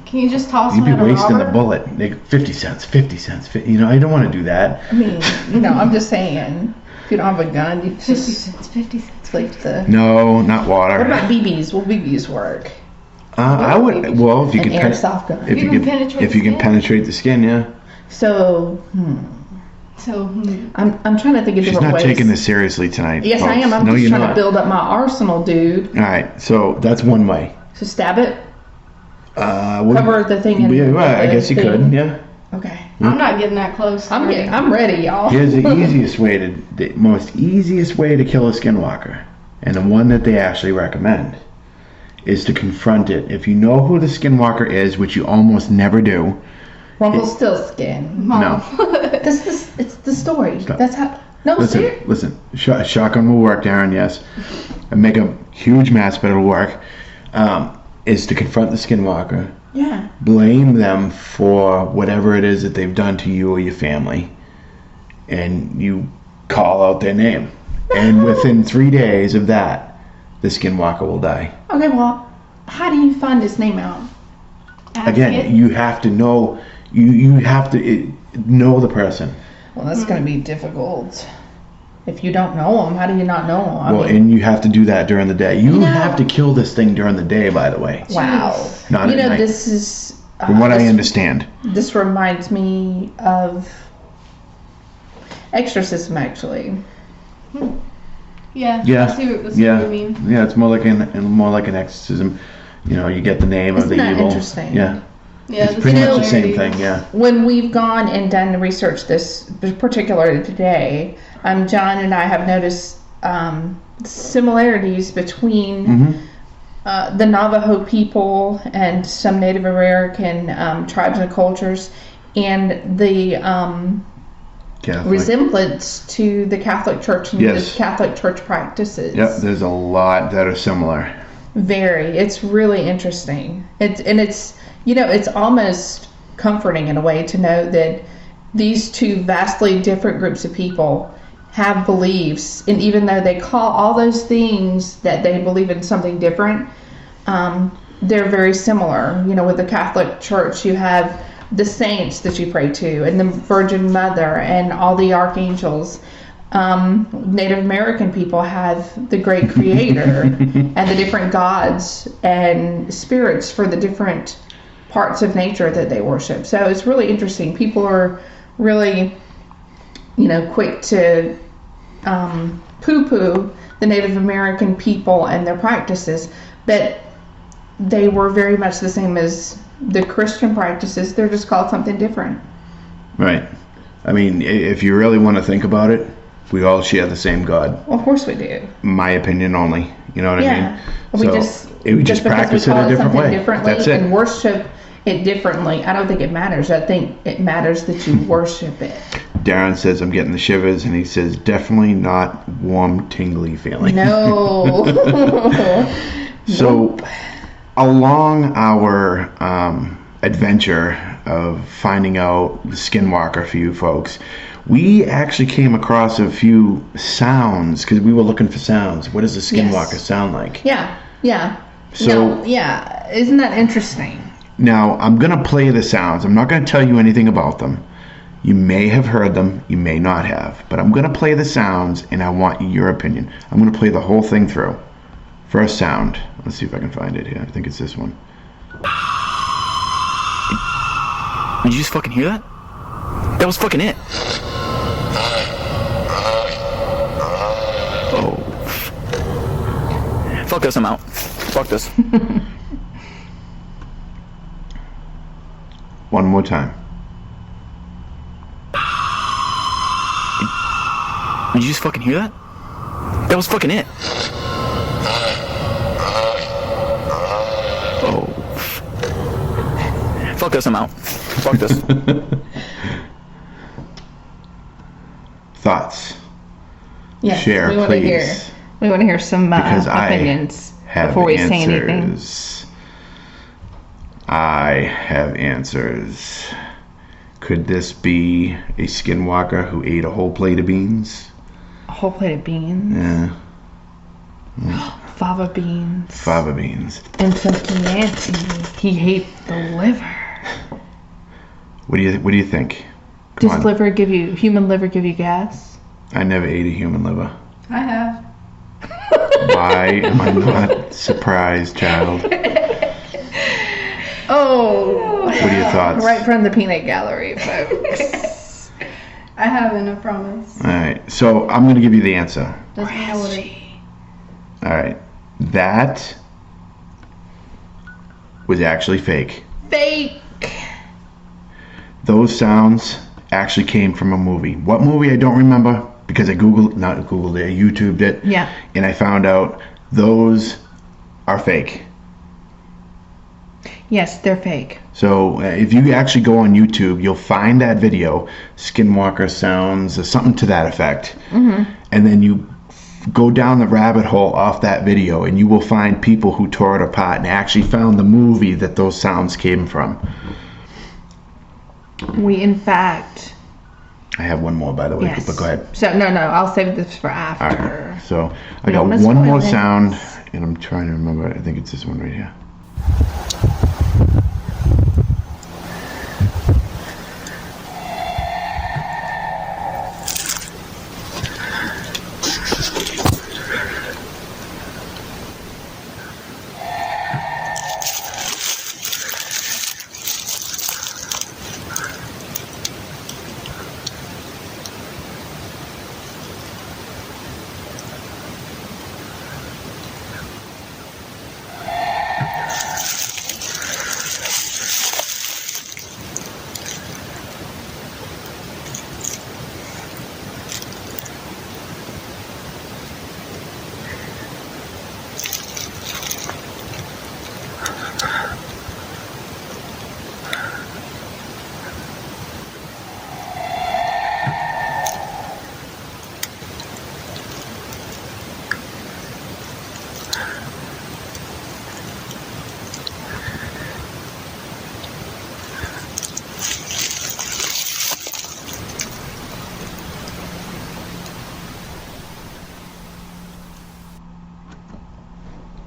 Can you just toss You'd one be at a wasting robber? a bullet. Like 50 cents. You know, I don't want to do that. I mean, I'm just saying. If you don't have a gun, you 50 just cents. 50 cents. flick the. No, not water. What about BBs? Will BBs work? I would. Well, if you An could. airsoft gun. If You you can can penetrate if you the can skin? penetrate the skin, yeah. So, So, I'm trying to think of She's different not ways. taking this seriously tonight. Yes, I folks. am. I'm no, just you're trying to not. build up my arsenal, dude. All right, so that's one way. So stab it. Well, Cover the thing in. yeah, well, I the guess you thing. could. Yeah. Okay. I'm not getting that close. I'm ready, y'all. Here's the most easiest way to kill a Skinwalker, and the one that they actually recommend, is to confront it. If you know who the Skinwalker is, which you almost never do, Rumpelstiltskin. no. It's the story. That's how. No, Listen. Shotgun will work, Darren. Yes, and make a huge mess, but it'll work. Is to confront the Skinwalker. Yeah. Blame them for whatever it is that they've done to you or your family, and you call out their name. And within 3 days of that, the Skinwalker will die. Okay, well, how do you find his name out? Again, you have to know. You have to know the person. Well, that's going to be difficult. If you don't know him, how do you not know him? And you have to do that during the day. You have to kill this thing during the day, by the way. Wow. Not at night. This is... From what I understand. This reminds me of exorcism, actually. Yeah. Yeah. I see what you mean. Yeah, it's more like an exorcism. You know, you get the name of the evil. Isn't that interesting? Yeah. Yeah, It's pretty much the same thing, yeah. When we've gone and done research this particular today, John and I have noticed similarities between the Navajo people and some Native American tribes and cultures, and the resemblance to the Catholic Church and the Catholic Church practices. Yep, there's a lot that are similar. Very. It's really interesting. It's almost comforting in a way to know that these two vastly different groups of people have beliefs, and even though they call all those things that they believe in something different, they're very similar. With the Catholic Church, you have the saints that you pray to, and the Virgin Mother, and all the archangels. Native American people have the great creator and the different gods and spirits for the different parts of nature that they worship. So it's really interesting. People are really, quick to poo-poo the Native American people and their practices, but they were very much the same as the Christian practices. They're just called something different. Right. I mean, if you really want to think about it, we all share the same God. Well, of course we do. My opinion only. You know what I mean? We just practice it a different way. That's it. And worship it differently. I don't think it matters. I think it matters that you worship it. Darren says I'm getting the shivers, and he says definitely not warm, tingly feeling. No. So, along our adventure of finding out the Skinwalker for you folks, we actually came across a few sounds because we were looking for sounds. What does a Skinwalker sound like? Yeah. So, isn't that interesting? Now, I'm going to play the sounds. I'm not going to tell you anything about them. You may have heard them, you may not have. But I'm going to play the sounds, and I want your opinion. I'm going to play the whole thing through. First sound. Let's see if I can find it here. I think it's this one. Did you just fucking hear that? That was fucking it. Oh. Fuck this, I'm out. Fuck this. One more time. Did you just fucking hear that? That was fucking it. Oh. Fuck this, I'm out. Fuck this. Thoughts? Yeah. Share, please. We want to hear some because opinions I before we say answers. anything. I have answers. Could this be a Skinwalker who ate a whole plate of beans? A whole plate of beans? Yeah. Fava beans. Fava beans. And some Nancy. He hates the liver. What do you think? Does human liver give you gas? I never ate a human liver. I have. Why am I not surprised, child? Oh. What are your thoughts? Right from the peanut gallery, folks. I haven't, I promise. Alright, so I'm going to give you the answer. Doesn't know what it. Alright, that was actually fake. Fake. Those sounds actually came from a movie. What movie? I don't remember because I YouTubed it. Yeah. And I found out those are fake. Yes, they're fake. So if you actually go on YouTube, you'll find that video, Skinwalker sounds, or something to that effect. Mm-hmm. And then you go down the rabbit hole off that video, and you will find people who tore it apart and actually found the movie that those sounds came from. We, in fact... I have one more, by the way, Yes. but go ahead. So, no, I'll save this for All after. right. So I We got don't wanna one spoil more it. sound, and I'm trying to remember. I think it's this one right here.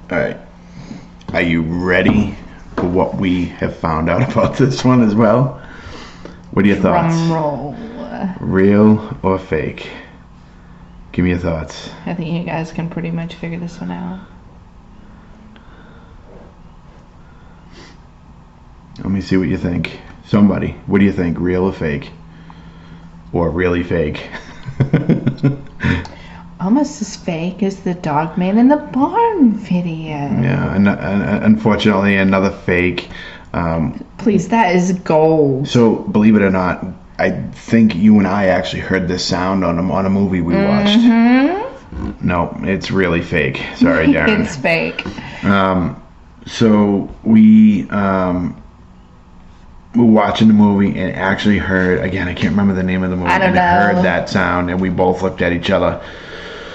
All right. Are you ready for what we have found out about this one as well? What are your thoughts? Drum roll. Real or fake? Give me your thoughts. I think you guys can pretty much figure this one out. Let me see what you think. Somebody, what do you think? Real or fake? Or really fake? Almost as fake as the dog man in the barn video. Yeah, and unfortunately another fake. Please, that is gold. So believe it or not, I think you and I actually heard this sound on a movie we watched. Mm-hmm. No, it's really fake. Sorry, Darren. It's fake. So we were watching the movie and actually heard, again, I can't remember the name of the movie. I don't know. Heard that sound and we both looked at each other.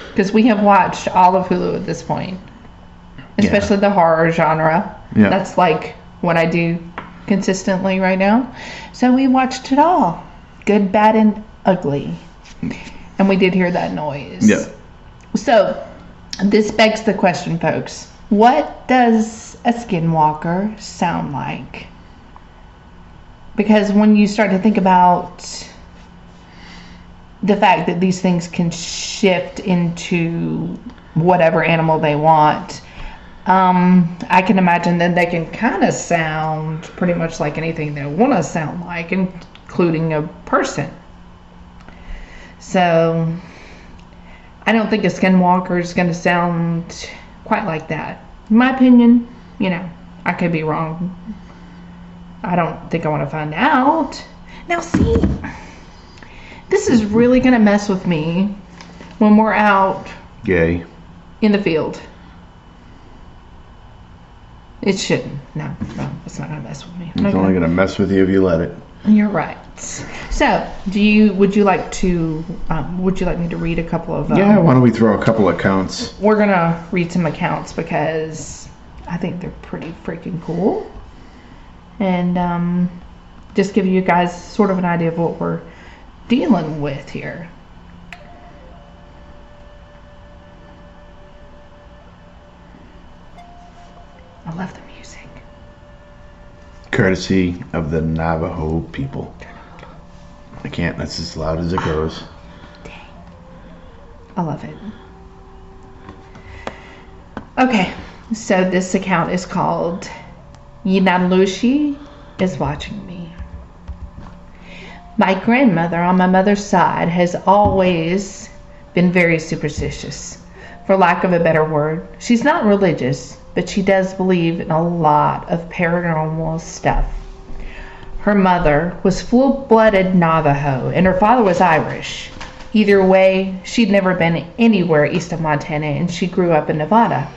Because we have watched all of Hulu at this point. Especially the horror genre. Yeah. That's like what I do consistently right now. So we watched it all. Good, bad, and ugly. And we did hear that noise. Yeah. So, this begs the question, folks. What does a skinwalker sound like? Because when you start to think about the fact that these things can shift into whatever animal they want, I can imagine that they can kind of sound pretty much like anything they want to sound like, including a person. So, I don't think a skinwalker is going to sound quite like that. In my opinion, you know, I could be wrong. I don't think I want to find out. Now, see, this is really going to mess with me when we're out Gay. in the field. It shouldn't. No, it's not going to mess with me. It's only going to mess with you if you let it. You're right. So, would you like me to read a couple of? Yeah, why don't we throw a couple accounts? We're gonna read some accounts because I think they're pretty freaking cool, and just give you guys sort of an idea of what we're dealing with here. I love the music. Courtesy of the Navajo people. I can't, that's as loud as it goes. Dang. I love it. Okay, so this account is called Yinalushi is Watching Me. My grandmother on my mother's side has always been very superstitious. For lack of a better word, she's not religious, but she does believe in a lot of paranormal stuff. Her mother was full-blooded Navajo, and her father was Irish. Either way, she'd never been anywhere east of Montana, and she grew up in Nevada.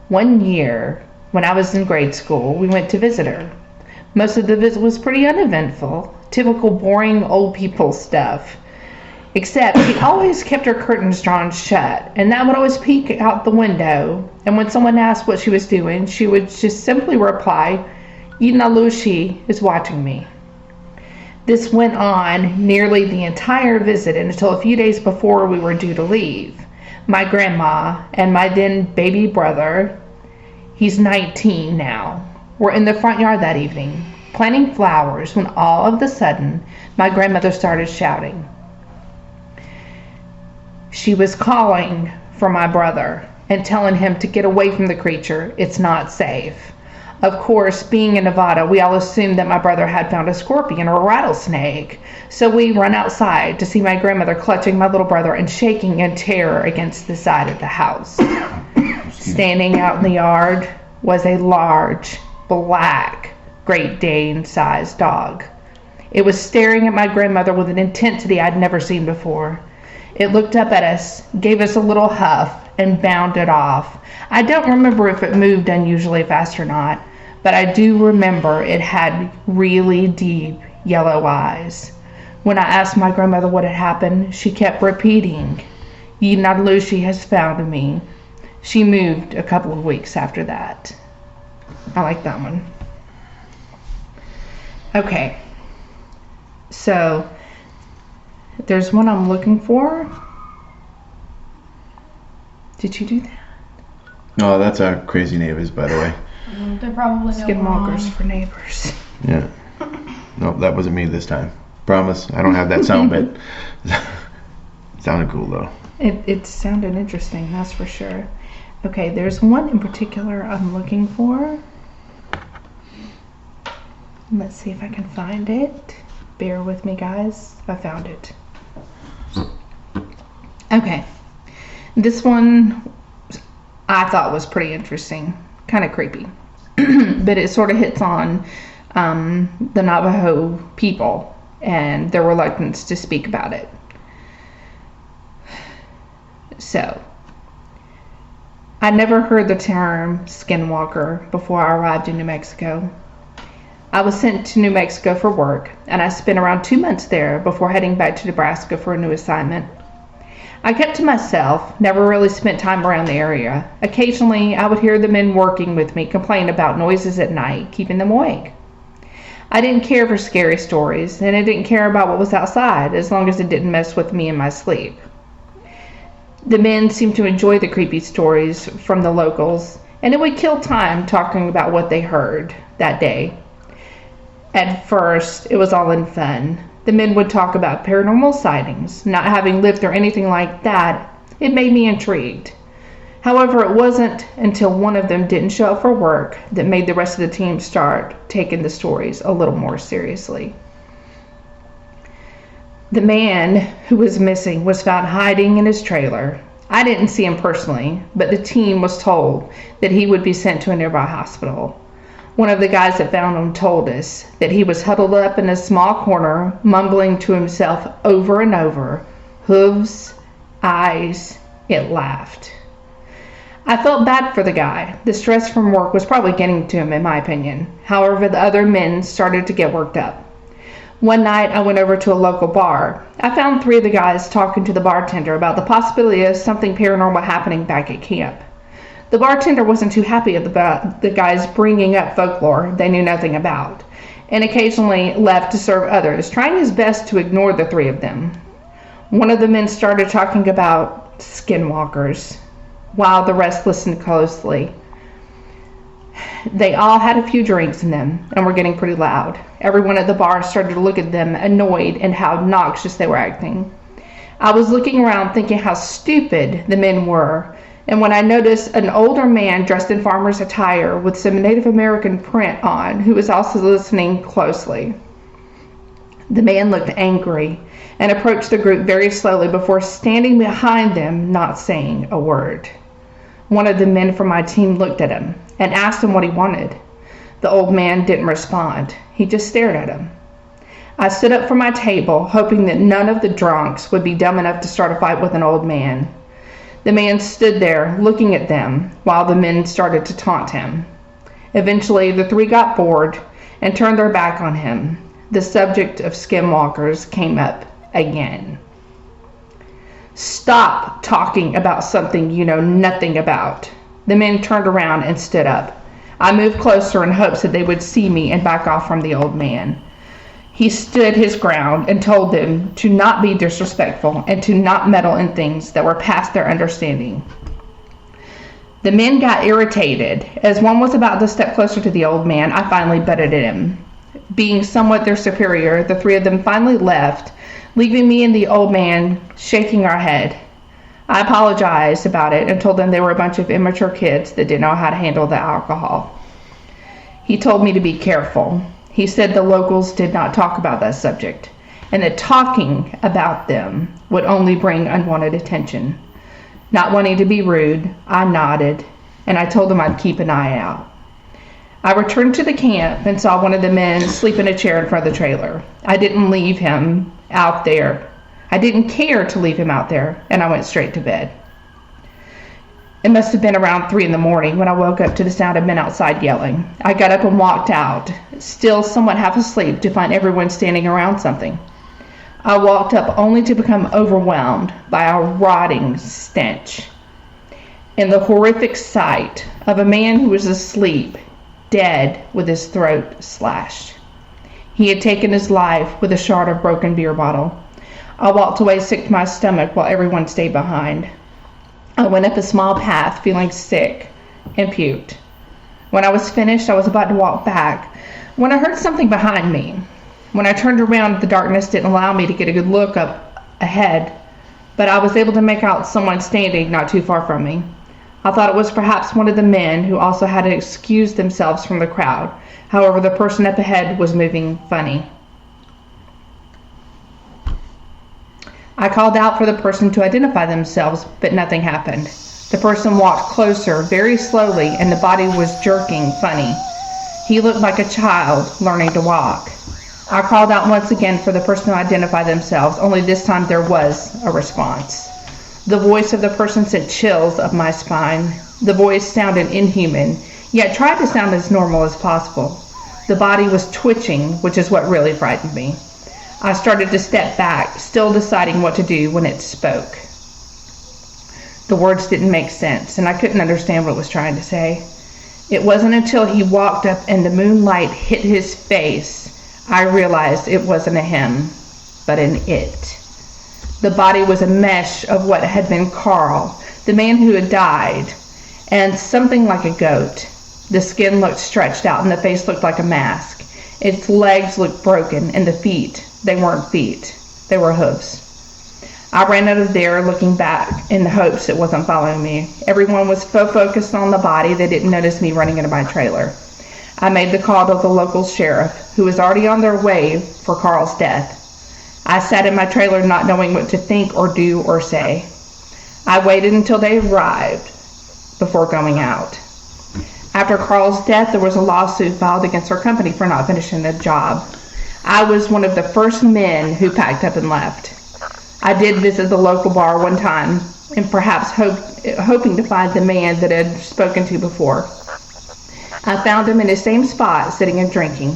One year, when I was in grade school, we went to visit her. Most of the visit was pretty uneventful, typical boring old people stuff. Except she always kept her curtains drawn shut, and that would always peek out the window. And when someone asked what she was doing, she would just simply reply, "Yinalushi is watching me." This went on nearly the entire visit until a few days before we were due to leave. My grandma and my then baby brother, he's 19 now, were in the front yard that evening, planting flowers, when all of a sudden my grandmother started shouting. She was calling for my brother and telling him to get away from the creature. It's not safe. Of course, being in Nevada, we all assumed that my brother had found a scorpion or a rattlesnake. So we run outside to see my grandmother clutching my little brother and shaking in terror against the side of the house. Standing out in the yard was a large, black, Great Dane-sized dog. It was staring at my grandmother with an intensity I'd never seen before. It looked up at us, gave us a little huff, and bounded off. I don't remember if it moved unusually fast or not, but I do remember it had really deep yellow eyes. When I asked my grandmother what had happened, she kept repeating, "Yinalushi has found me." She moved a couple of weeks after that. I like that one. Okay, so there's one I'm looking for. Did you do that? Oh, that's our crazy neighbors, by the way. They're probably Skinwalkers for neighbors. Yeah. Nope, that wasn't me this time. Promise. I don't have that sound bit. Sounded cool, though. It sounded interesting, that's for sure. Okay, there's one in particular I'm looking for. Let's see if I can find it. Bear with me, guys. I found it. Okay. This one I thought was pretty interesting. Kind of creepy. But it sort of hits on the Navajo people and their reluctance to speak about it. So, I never heard the term Skinwalker before I arrived in New Mexico. I was sent to New Mexico for work, and I spent around 2 months there before heading back to Nebraska for a new assignment. I kept to myself, never really spent time around the area. Occasionally, I would hear the men working with me complain about noises at night, keeping them awake. I didn't care for scary stories, and I didn't care about what was outside, as long as it didn't mess with me in my sleep. The men seemed to enjoy the creepy stories from the locals, and it would kill time talking about what they heard that day. At first, it was all in fun. The men would talk about paranormal sightings. Not having lived through anything like that, it made me intrigued. However, it wasn't until one of them didn't show up for work that made the rest of the team start taking the stories a little more seriously. The man who was missing was found hiding in his trailer. I didn't see him personally, but the team was told that he would be sent to a nearby hospital. One of the guys that found him told us that he was huddled up in a small corner, mumbling to himself over and over, "Hooves, eyes, it laughed." I felt bad for the guy. The stress from work was probably getting to him, in my opinion. However, the other men started to get worked up. One night, I went over to a local bar. I found 3 of the guys talking to the bartender about the possibility of something paranormal happening back at camp. The bartender wasn't too happy about the guys bringing up folklore they knew nothing about, and occasionally left to serve others, trying his best to ignore the 3 of them. One of the men started talking about skinwalkers, while the rest listened closely. They all had a few drinks in them and were getting pretty loud. Everyone at the bar started to look at them, annoyed at how obnoxious they were acting. I was looking around thinking how stupid the men were, and when I noticed an older man dressed in farmer's attire with some Native American print on, who was also listening closely. The man looked angry and approached the group very slowly before standing behind them, not saying a word. One of the men from my team looked at him and asked him what he wanted. The old man didn't respond. He just stared at him. I stood up from my table, hoping that none of the drunks would be dumb enough to start a fight with an old man. The man stood there looking at them while the men started to taunt him. Eventually, the three got bored and turned their back on him. The subject of skinwalkers came up again. Stop talking about something you know nothing about. The men turned around and stood up. I moved closer in hopes that they would see me and back off from the old man. He stood his ground and told them to not be disrespectful and to not meddle in things that were past their understanding. The men got irritated. As one was about to step closer to the old man, I finally butted at him. Being somewhat their superior, the three of them finally left, leaving me and the old man shaking our head. I apologized about it and told them they were a bunch of immature kids that didn't know how to handle the alcohol. He told me to be careful. He said the locals did not talk about that subject, and that talking about them would only bring unwanted attention. Not wanting to be rude, I nodded, and I told him I'd keep an eye out. I returned to the camp and saw one of the men sleep in a chair in front of the trailer. I didn't leave him out there. I didn't care to leave him out there, and I went straight to bed. It must have been around 3 a.m. when I woke up to the sound of men outside yelling. I got up and walked out, still somewhat half asleep, to find everyone standing around something. I walked up only to become overwhelmed by a rotting stench and the horrific sight of a man who was asleep, dead, with his throat slashed. He had taken his life with a shard of broken beer bottle. I walked away sick to my stomach while everyone stayed behind. I went up a small path feeling sick and puked. When I was finished, I was about to walk back when I heard something behind me. When I turned around, the darkness didn't allow me to get a good look up ahead, but I was able to make out someone standing not too far from me. I thought it was perhaps one of the men who also had to excuse themselves from the crowd. However, the person up ahead was moving funny. I called out for the person to identify themselves, but nothing happened. The person walked closer, very slowly, and the body was jerking funny. He looked like a child learning to walk. I called out once again for the person to identify themselves, only this time there was a response. The voice of the person sent chills up my spine. The voice sounded inhuman, yet tried to sound as normal as possible. The body was twitching, which is what really frightened me. I started to step back, still deciding what to do when it spoke. The words didn't make sense, and I couldn't understand what it was trying to say. It wasn't until he walked up and the moonlight hit his face, I realized it wasn't a him, but an it. The body was a mesh of what had been Carl, the man who had died, and something like a goat. The skin looked stretched out and the face looked like a mask. Its legs looked broken, and the feet, they weren't feet, they were hooves. I ran out of there looking back in the hopes it wasn't following me. Everyone was so focused on the body they didn't notice me running into my trailer. I made the call to the local sheriff, who was already on their way for Carl's death. I sat in my trailer not knowing what to think or do or say. I waited until they arrived before going out. After Carl's death, there was a lawsuit filed against our company for not finishing the job. I was one of the first men who packed up and left. I did visit the local bar one time, and perhaps hoping to find the man that I had spoken to before. I found him in the same spot, sitting and drinking.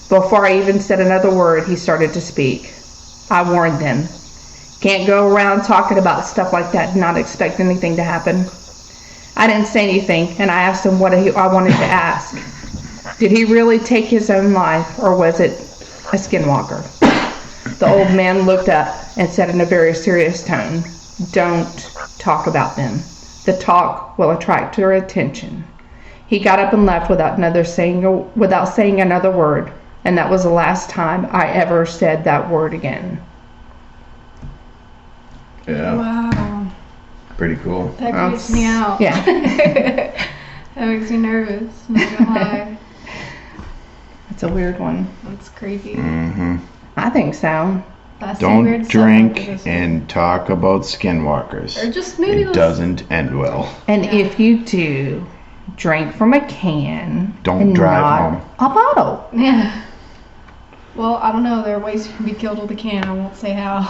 Before I even said another word, he started to speak. I warned them. Can't go around talking about stuff like that and not expect anything to happen. I didn't say anything, and I asked him what I wanted to ask. Did he really take his own life, or was it a skinwalker? The old man looked up and said in a very serious tone, "Don't talk about them. The talk will attract your attention." He got up and left without saying another word, and that was the last time I ever said that word again. Yeah. Wow. Pretty cool. That creeps me out. Yeah. That makes me nervous. Not gonna lie. It's a weird one. That's creepy. Mm-hmm. I think so. That's some weird Don't stuff after drink this and talk about skinwalkers. Or just maybe It doesn't end well. And if you do, drink from a can. Don't and drive not home. a bottle. Yeah. Well, I don't know. There are ways you can be killed with a can. I won't say how.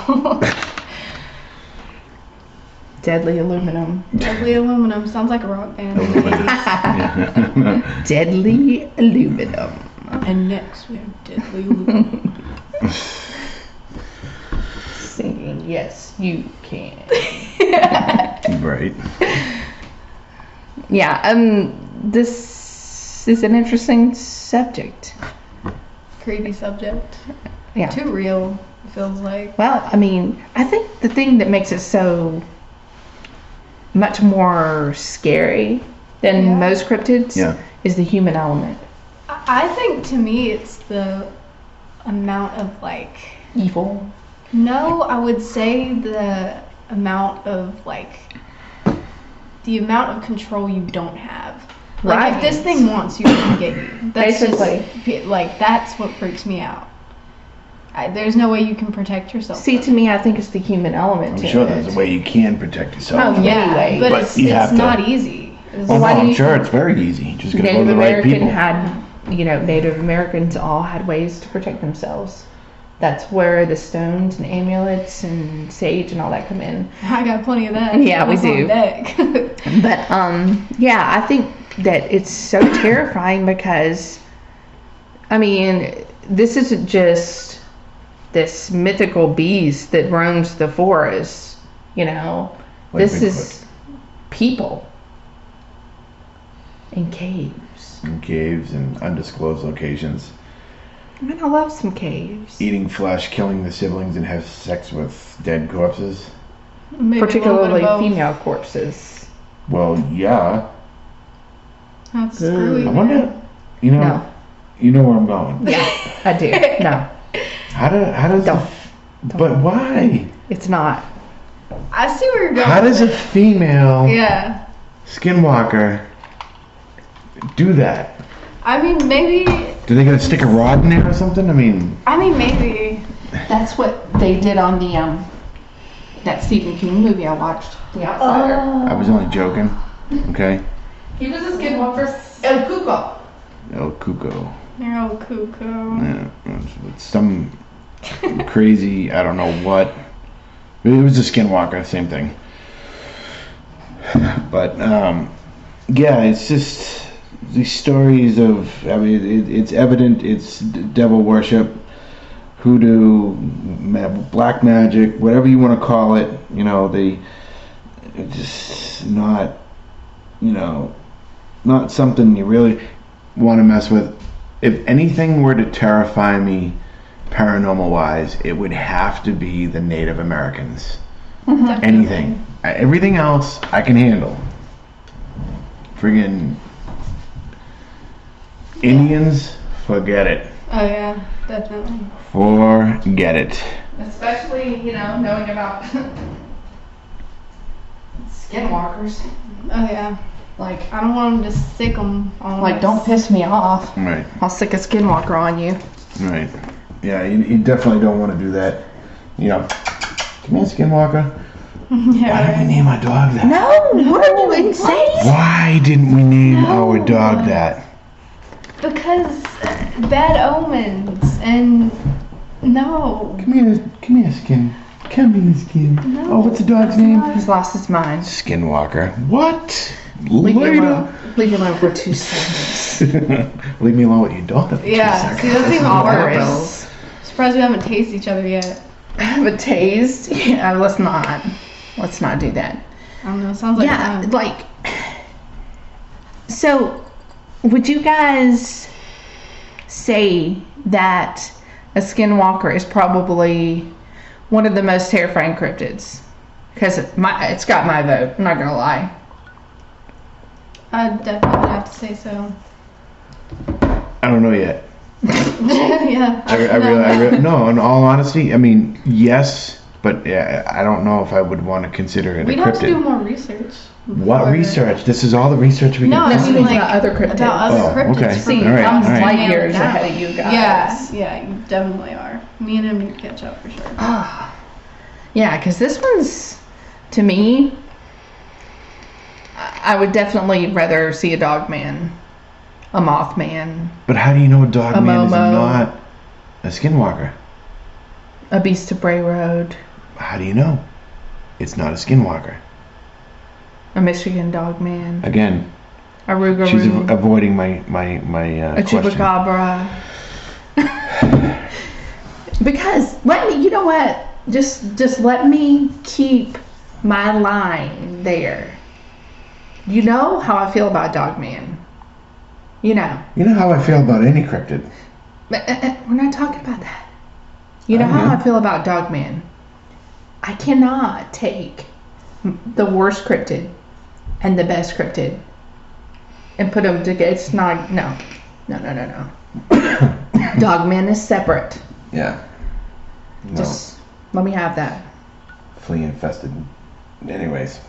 Deadly aluminum. Deadly Aluminum sounds like a rock band. Deadly aluminum. And next we have Deadly Aluminum. Singing, yes, you can. Right. Yeah, this is an interesting subject. Creepy subject. Yeah. Too real, it feels like. Well, I mean, I think the thing that makes it so much more scary than Yeah. most cryptids Yeah. is the human element. I think to me it's the amount of like, Evil. no, I would say the amount of like, the amount of control you don't have. Like if this Right. thing wants you, it can get you. That's Basically. just, like, that's what freaks me out. There's no way you can protect yourself. See, to me, I think it's the human element I'm to sure it. there's a way you can protect yourself. Oh, yeah, anyway. but, But it's, you have it's to- not easy. It's Oh, no, why do I'm you sure think it's very easy. You just gotta go to Native the right American people. had, Native Americans all had ways to protect themselves. That's where the stones and amulets and sage and all that come in. I got plenty of that. Yeah, we That's on do. deck. But yeah, I think that it's so terrifying because, I mean, this isn't just this mythical beast that roams the forest, Like this Bigfoot. is people in caves. In caves and undisclosed locations. I mean, I love some caves. Eating flesh, killing the siblings, and have sex with dead corpses. Maybe a little bit Particularly of both. female corpses. Well, yeah. That's screwy. I wonder. You know. No. You know where I'm going. Yeah, I do. No, How does? Don't. But why? it's not. I see where you're going. How does a with female it. Yeah. skinwalker do that? I mean, maybe. Do they gotta stick a rod in there or something? I mean, Maybe. That's what they did on the that Stephen King movie I watched, The Outsider. I was only joking. Okay. He was a skinwalker. El Cuco. El Cuco. You're all cuckoo. Yeah, it's some crazy. I don't know what. It was a skinwalker, same thing. But yeah, it's just these stories of. I mean, it's evident. It's devil worship, hoodoo, black magic, whatever you want to call it. They it's just not. Not something you really want to mess with. If anything were to terrify me paranormal wise, it would have to be the Native Americans. Anything. Everything else I can handle. Friggin' Indians, forget it. Oh yeah, definitely. Forget it. Especially, knowing about skinwalkers. Oh yeah. Like, I don't want them to sick them on like, us. don't piss me off. Right, I'll stick a skinwalker on you. right. Yeah, you definitely don't want to do that. Come here, Skinwalker. Yeah, Why didn't we name our dog that? No, what are you insane? Why didn't we name our dog that? Because bad omens and no. Come here, Skin. Come here, Skin. No, Oh, what's the dog's name? He's lost his mind. Skinwalker. What? Leave me Later. alone. Leave me alone for 2 seconds. Leave me alone with your dog. Yeah, see, that's even All worse. girls. Surprised we haven't tasted each other yet. Have a taste? Yeah, let's not do that. I don't know. It sounds like Yeah, fun. like, so would you guys say that a skinwalker is probably one of the most terrifying cryptids? Because it's got my vote, I'm not gonna lie. I definitely would have to say so. I don't know yet. Yeah. I really, no, in all honesty, I mean, yes, but yeah, I don't know if I would want to consider it We'd a have to do cryptid. more research. What before- research? This is all the research we No, can I This mean is like about other cryptids. about other Oh, cryptids. okay. from See, All right, I'm all right. light nailed years down. ahead of you guys. Yeah, you definitely are. Me and him need to catch up for sure. Ah, yeah, because this one's, to me, I would definitely rather see a dog man, a mothman, But how do you know a dog A man is Momo. not a skinwalker? a beast of Bray Road. How do you know? It's not a skinwalker. A Michigan dog man. Again, A Rougarou. she's avoiding my A question. Chupacabra. Because you know what? Just let me keep my line there. You know how I feel about Dogman. You know. You know how I feel about any cryptid. But we're not talking about that. You know I how know. I feel about Dogman. I cannot take the worst cryptid and the best cryptid and put them together. It's not. No. Dogman is separate. Yeah. No. Just let me have that. Flea infested. Anyways,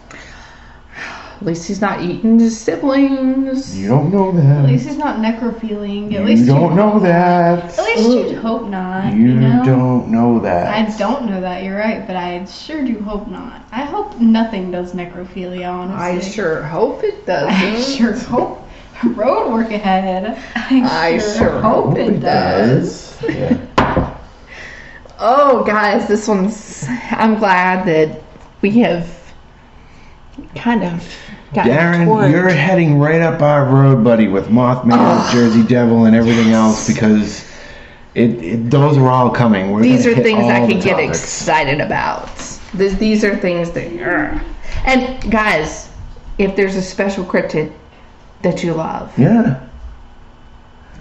At least he's not eating his siblings. you don't know At that. least he's not necrophiling. At You least don't know that. At least you'd hope not. You know? don't know that. I don't know that. You're right, but I sure do hope not. I hope nothing does necrophilia. Honestly, I sure hope it doesn't. I sure hope. Road work ahead. I sure hope it does. Yeah. Oh, guys, this one's. I'm glad that we have kind of gotten Darren, toward. you're heading right up our road, buddy, with Mothman, Jersey Devil, and everything else because those are all coming. We're These gonna are hit things all I the can get topics. excited about. These are things that. And guys, if there's a special cryptid that you love, Yeah.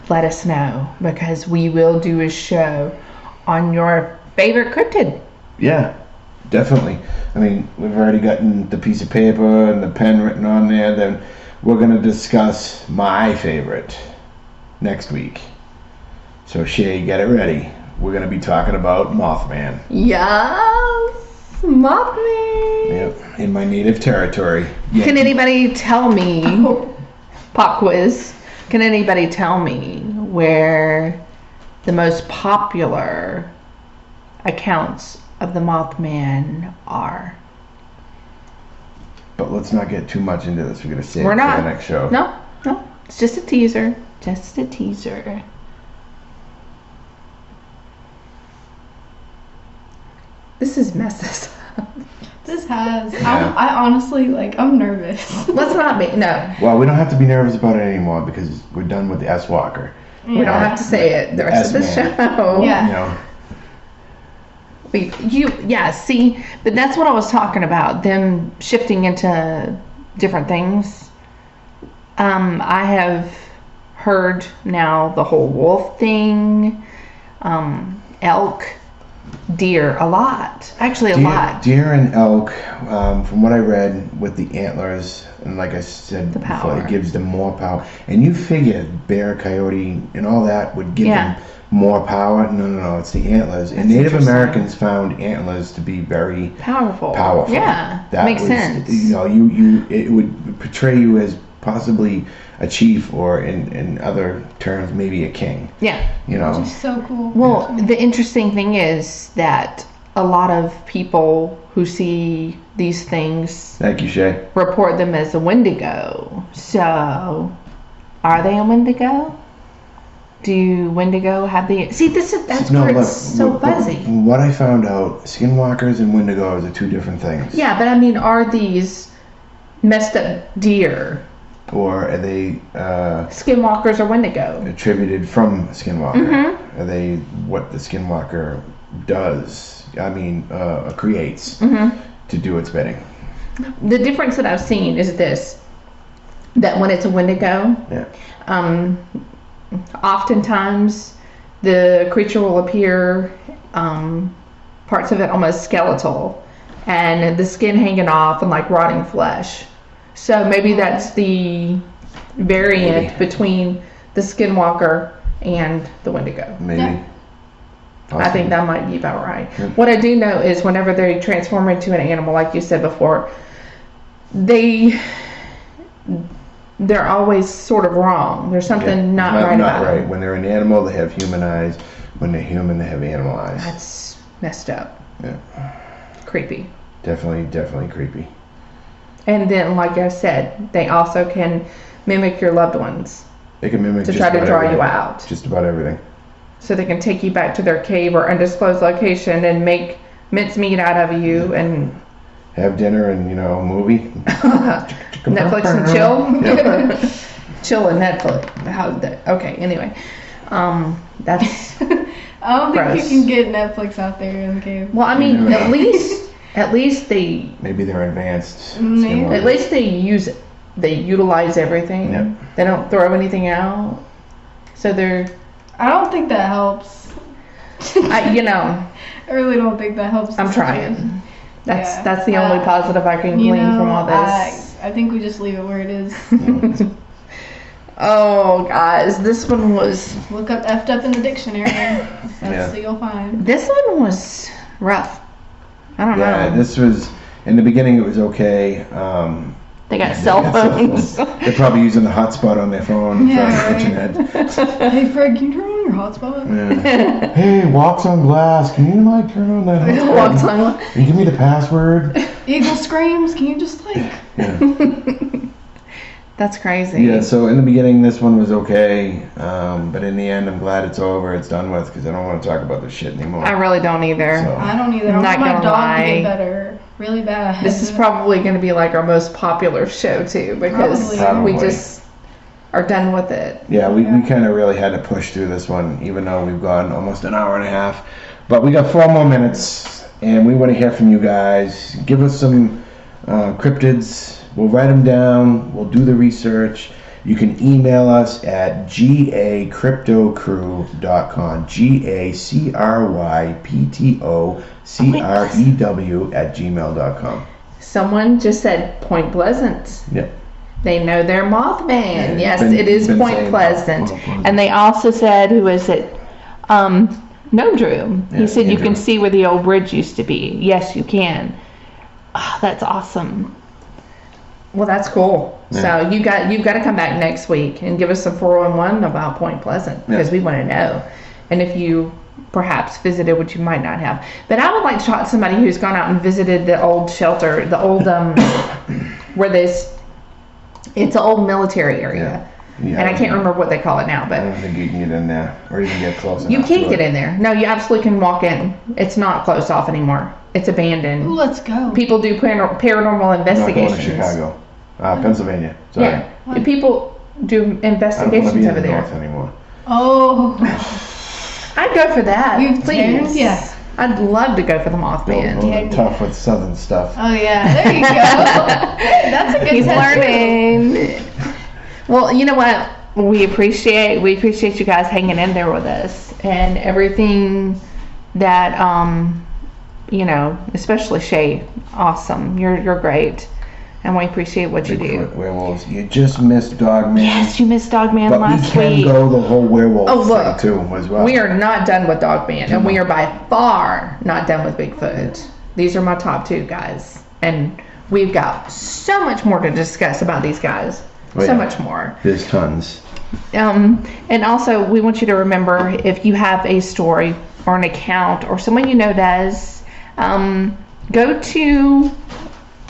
let us know because we will do a show on your favorite cryptid. Yeah, definitely. I mean, we've already gotten the piece of paper and the pen written on there. Then we're going to discuss my favorite next week. So, Shay, get it ready. We're going to be talking about Mothman. Yes, Mothman. Yep, in my native territory. Can anybody tell me, Oh, pop quiz, can anybody tell me where the most popular accounts of the Mothman are? But let's not get too much into this. We're going to save We're it not. for the next show. No, it's just a teaser. Just a teaser. This is messes up. this has. Yeah. I honestly I'm nervous. Let's not be, no. Well, we don't have to be nervous about it anymore because we're done with the S Walker. We don't have to say it the rest of the S-man. show. Yeah. You know, See, but that's what I was talking about, them shifting into different things. I have heard now the whole wolf thing, elk, deer, a lot. Actually, a lot. Deer and elk, from what I read with the antlers, and like I said The before, power. it gives them more power. And you figure bear, coyote, and all that would give Yeah. them more power. No, it's the antlers. And That's Native interesting. Americans found antlers to be very Powerful. powerful. Yeah, that makes was, sense. You know, it would portray you as possibly a chief, or in other terms, maybe a king. Yeah. You know, Which is so cool. Well, the interesting thing is that a lot of people who see these things thank you, Shay. report them as a Wendigo. So, are they a Wendigo? Do Wendigo have the... See, that's where look, it's so fuzzy. From what I found out, Skinwalkers and Wendigos are two different things. Yeah, but I mean, are these messed up deer Or are they Skinwalkers or Wendigo? attributed from Skinwalker? Mm-hmm. Are they what the Skinwalker does? I mean, creates Mm-hmm. to do its bidding. The difference that I've seen is this, that when it's a Wendigo, Yeah. oftentimes the creature will appear, parts of it almost skeletal, and the skin hanging off and like rotting flesh. So maybe that's the variant Maybe. between the Skinwalker and the Wendigo. Maybe. Yeah. I think that might be about right. Yep. What I do know is whenever they transform into an animal, like you said before, they're always sort of wrong. There's something not right Not about right. them. When they're an animal, they have human eyes. When they're human, they have animal eyes. That's messed up. Yeah. Creepy. Definitely creepy. And then, like I said, they also can mimic your loved ones They can mimic to just try to about draw everything. you out. Just about everything. So they can take you back to their cave or undisclosed location and make mincemeat out of you and have dinner and, you know, movie. Netflix and chill. Chill and Netflix. Okay, anyway. That's I don't think gross. you can get Netflix out there in the cave. Well, I mean, never at least they Maybe they're advanced. Maybe. Skinwalkers. at least they utilize everything. Yep. They don't throw anything out. So they're I don't think that helps. I really don't think that helps. I'm the trying. situation. That's Yeah. that's the only positive I can glean from all this. I think we just leave it where it is. Oh, guys, this one was Look up effed up in the dictionary. That's what you'll find. this one was rough. I don't Yeah, know. this was, in the beginning it was okay. They got cell phones. They're probably using the hotspot on their phone. Yeah, for right. internet. Hey Fred, can you turn on your hotspot? Yeah. Hey, walks on glass. Can you like turn on that hotspot? Walks on- Can you give me the password? Eagle screams. Can you just like? Yeah. That's crazy. Yeah, so in the beginning this one was okay, but in the end I'm glad it's over, it's done with, because I don't want to talk about this shit anymore. I really don't either. So, I don't either. I I'm want not my gonna dog to lie. get better, really bad. This is probably going to be like our most popular show too, because Probably. we just are done with it. yeah, we kind of really had to push through this one, even though we've gone almost an hour and a half. But we got 4 more minutes, and we want to hear from you guys. Give us some cryptids. We'll write them down. We'll do the research. You can email us at gacryptocrew.com. gacryptocrew@gmail.com. Someone just said Point Pleasant. Yep. They know their Mothman. Yes, been- it is been Point saying Pleasant. Point Pleasant. And they also said, who is it? No, Drew. He Yeah, said you Andrew. can see where the old bridge used to be. Yes, you can. Oh, that's awesome. Well, that's cool. Yeah. So you've got to come back next week and give us some 411 about Point Pleasant, because we want to know. And if you perhaps visited, which you might not have. But I would like to talk to somebody who's gone out and visited the old shelter, the old where it's an old military area. Yeah, And I can't remember what they call it now, I but don't think you can get in there, or even get close enough. you to can it. get in there. No, you absolutely can walk in. It's not closed off anymore. It's abandoned. Ooh, let's go. People do paranormal I'm not going to investigations. Chicago. Pennsylvania. Sorry. Yeah, people do I don't want to investigations be in over the there. north anymore. Oh, I'd go for that. You've please. turned, yeah. I'd love to go for the Mothman. Those are tough with southern stuff. oh yeah. There you go. That's a good He's tattoo. learning. Well, you know what? We appreciate you guys hanging in there with us and everything that especially Shay. Awesome. You're great. And we appreciate what you do. Bigfoot, werewolves. You just missed Dogman. Yes, you missed Dogman but last we can week. go the whole werewolf Oh, look. thing too as well. We are not done with Dogman, and we are by far not done with Bigfoot. These are my top 2 guys, and we've got so much more to discuss about these guys. Oh, so yeah. much more. There's tons. And also, we want you to remember, if you have a story or an account or someone you know does, go to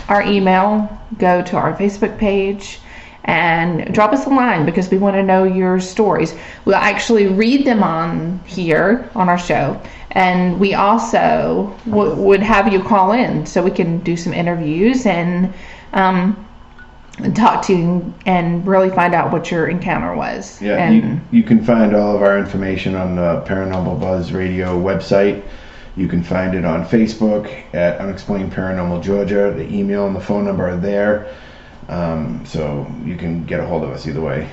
our email, go to our Facebook page, and drop us a line, because we want to know your stories. We'll actually read them on here on our show, and we also would have you call in so we can do some interviews and talk to you and really find out what your encounter was. Yeah, And you can find all of our information on the Paranormal Buzz Radio website. You can find it on Facebook at Unexplained Paranormal Georgia. The email and the phone number are there. So you can get a hold of us either way.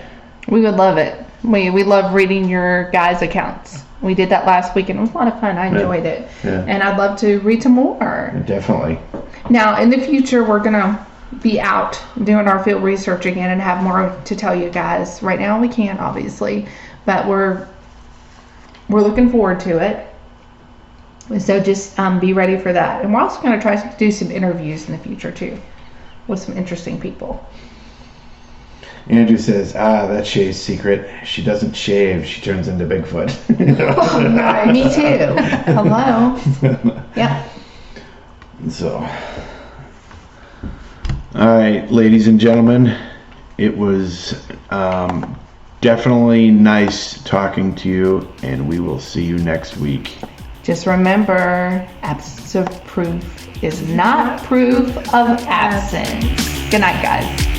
we would love it. We love reading your guys' accounts. We did that last week and it was a lot of fun. I enjoyed it. Yeah. And I'd love to read some more. Definitely. Now, in the future, we're going to be out doing our field research again and have more to tell you guys. Right now, we can't, obviously, but we're looking forward to it. So just be ready for that. And we're also going to try to do some interviews in the future, too, with some interesting people. Andrew says, that's Shay's secret. She doesn't shave. She turns into Bigfoot. Me too. Hello. Yeah. So, all right, ladies and gentlemen, it was definitely nice talking to you, and we will see you next week. Just remember, absence of proof is not proof of absence. Good night, guys.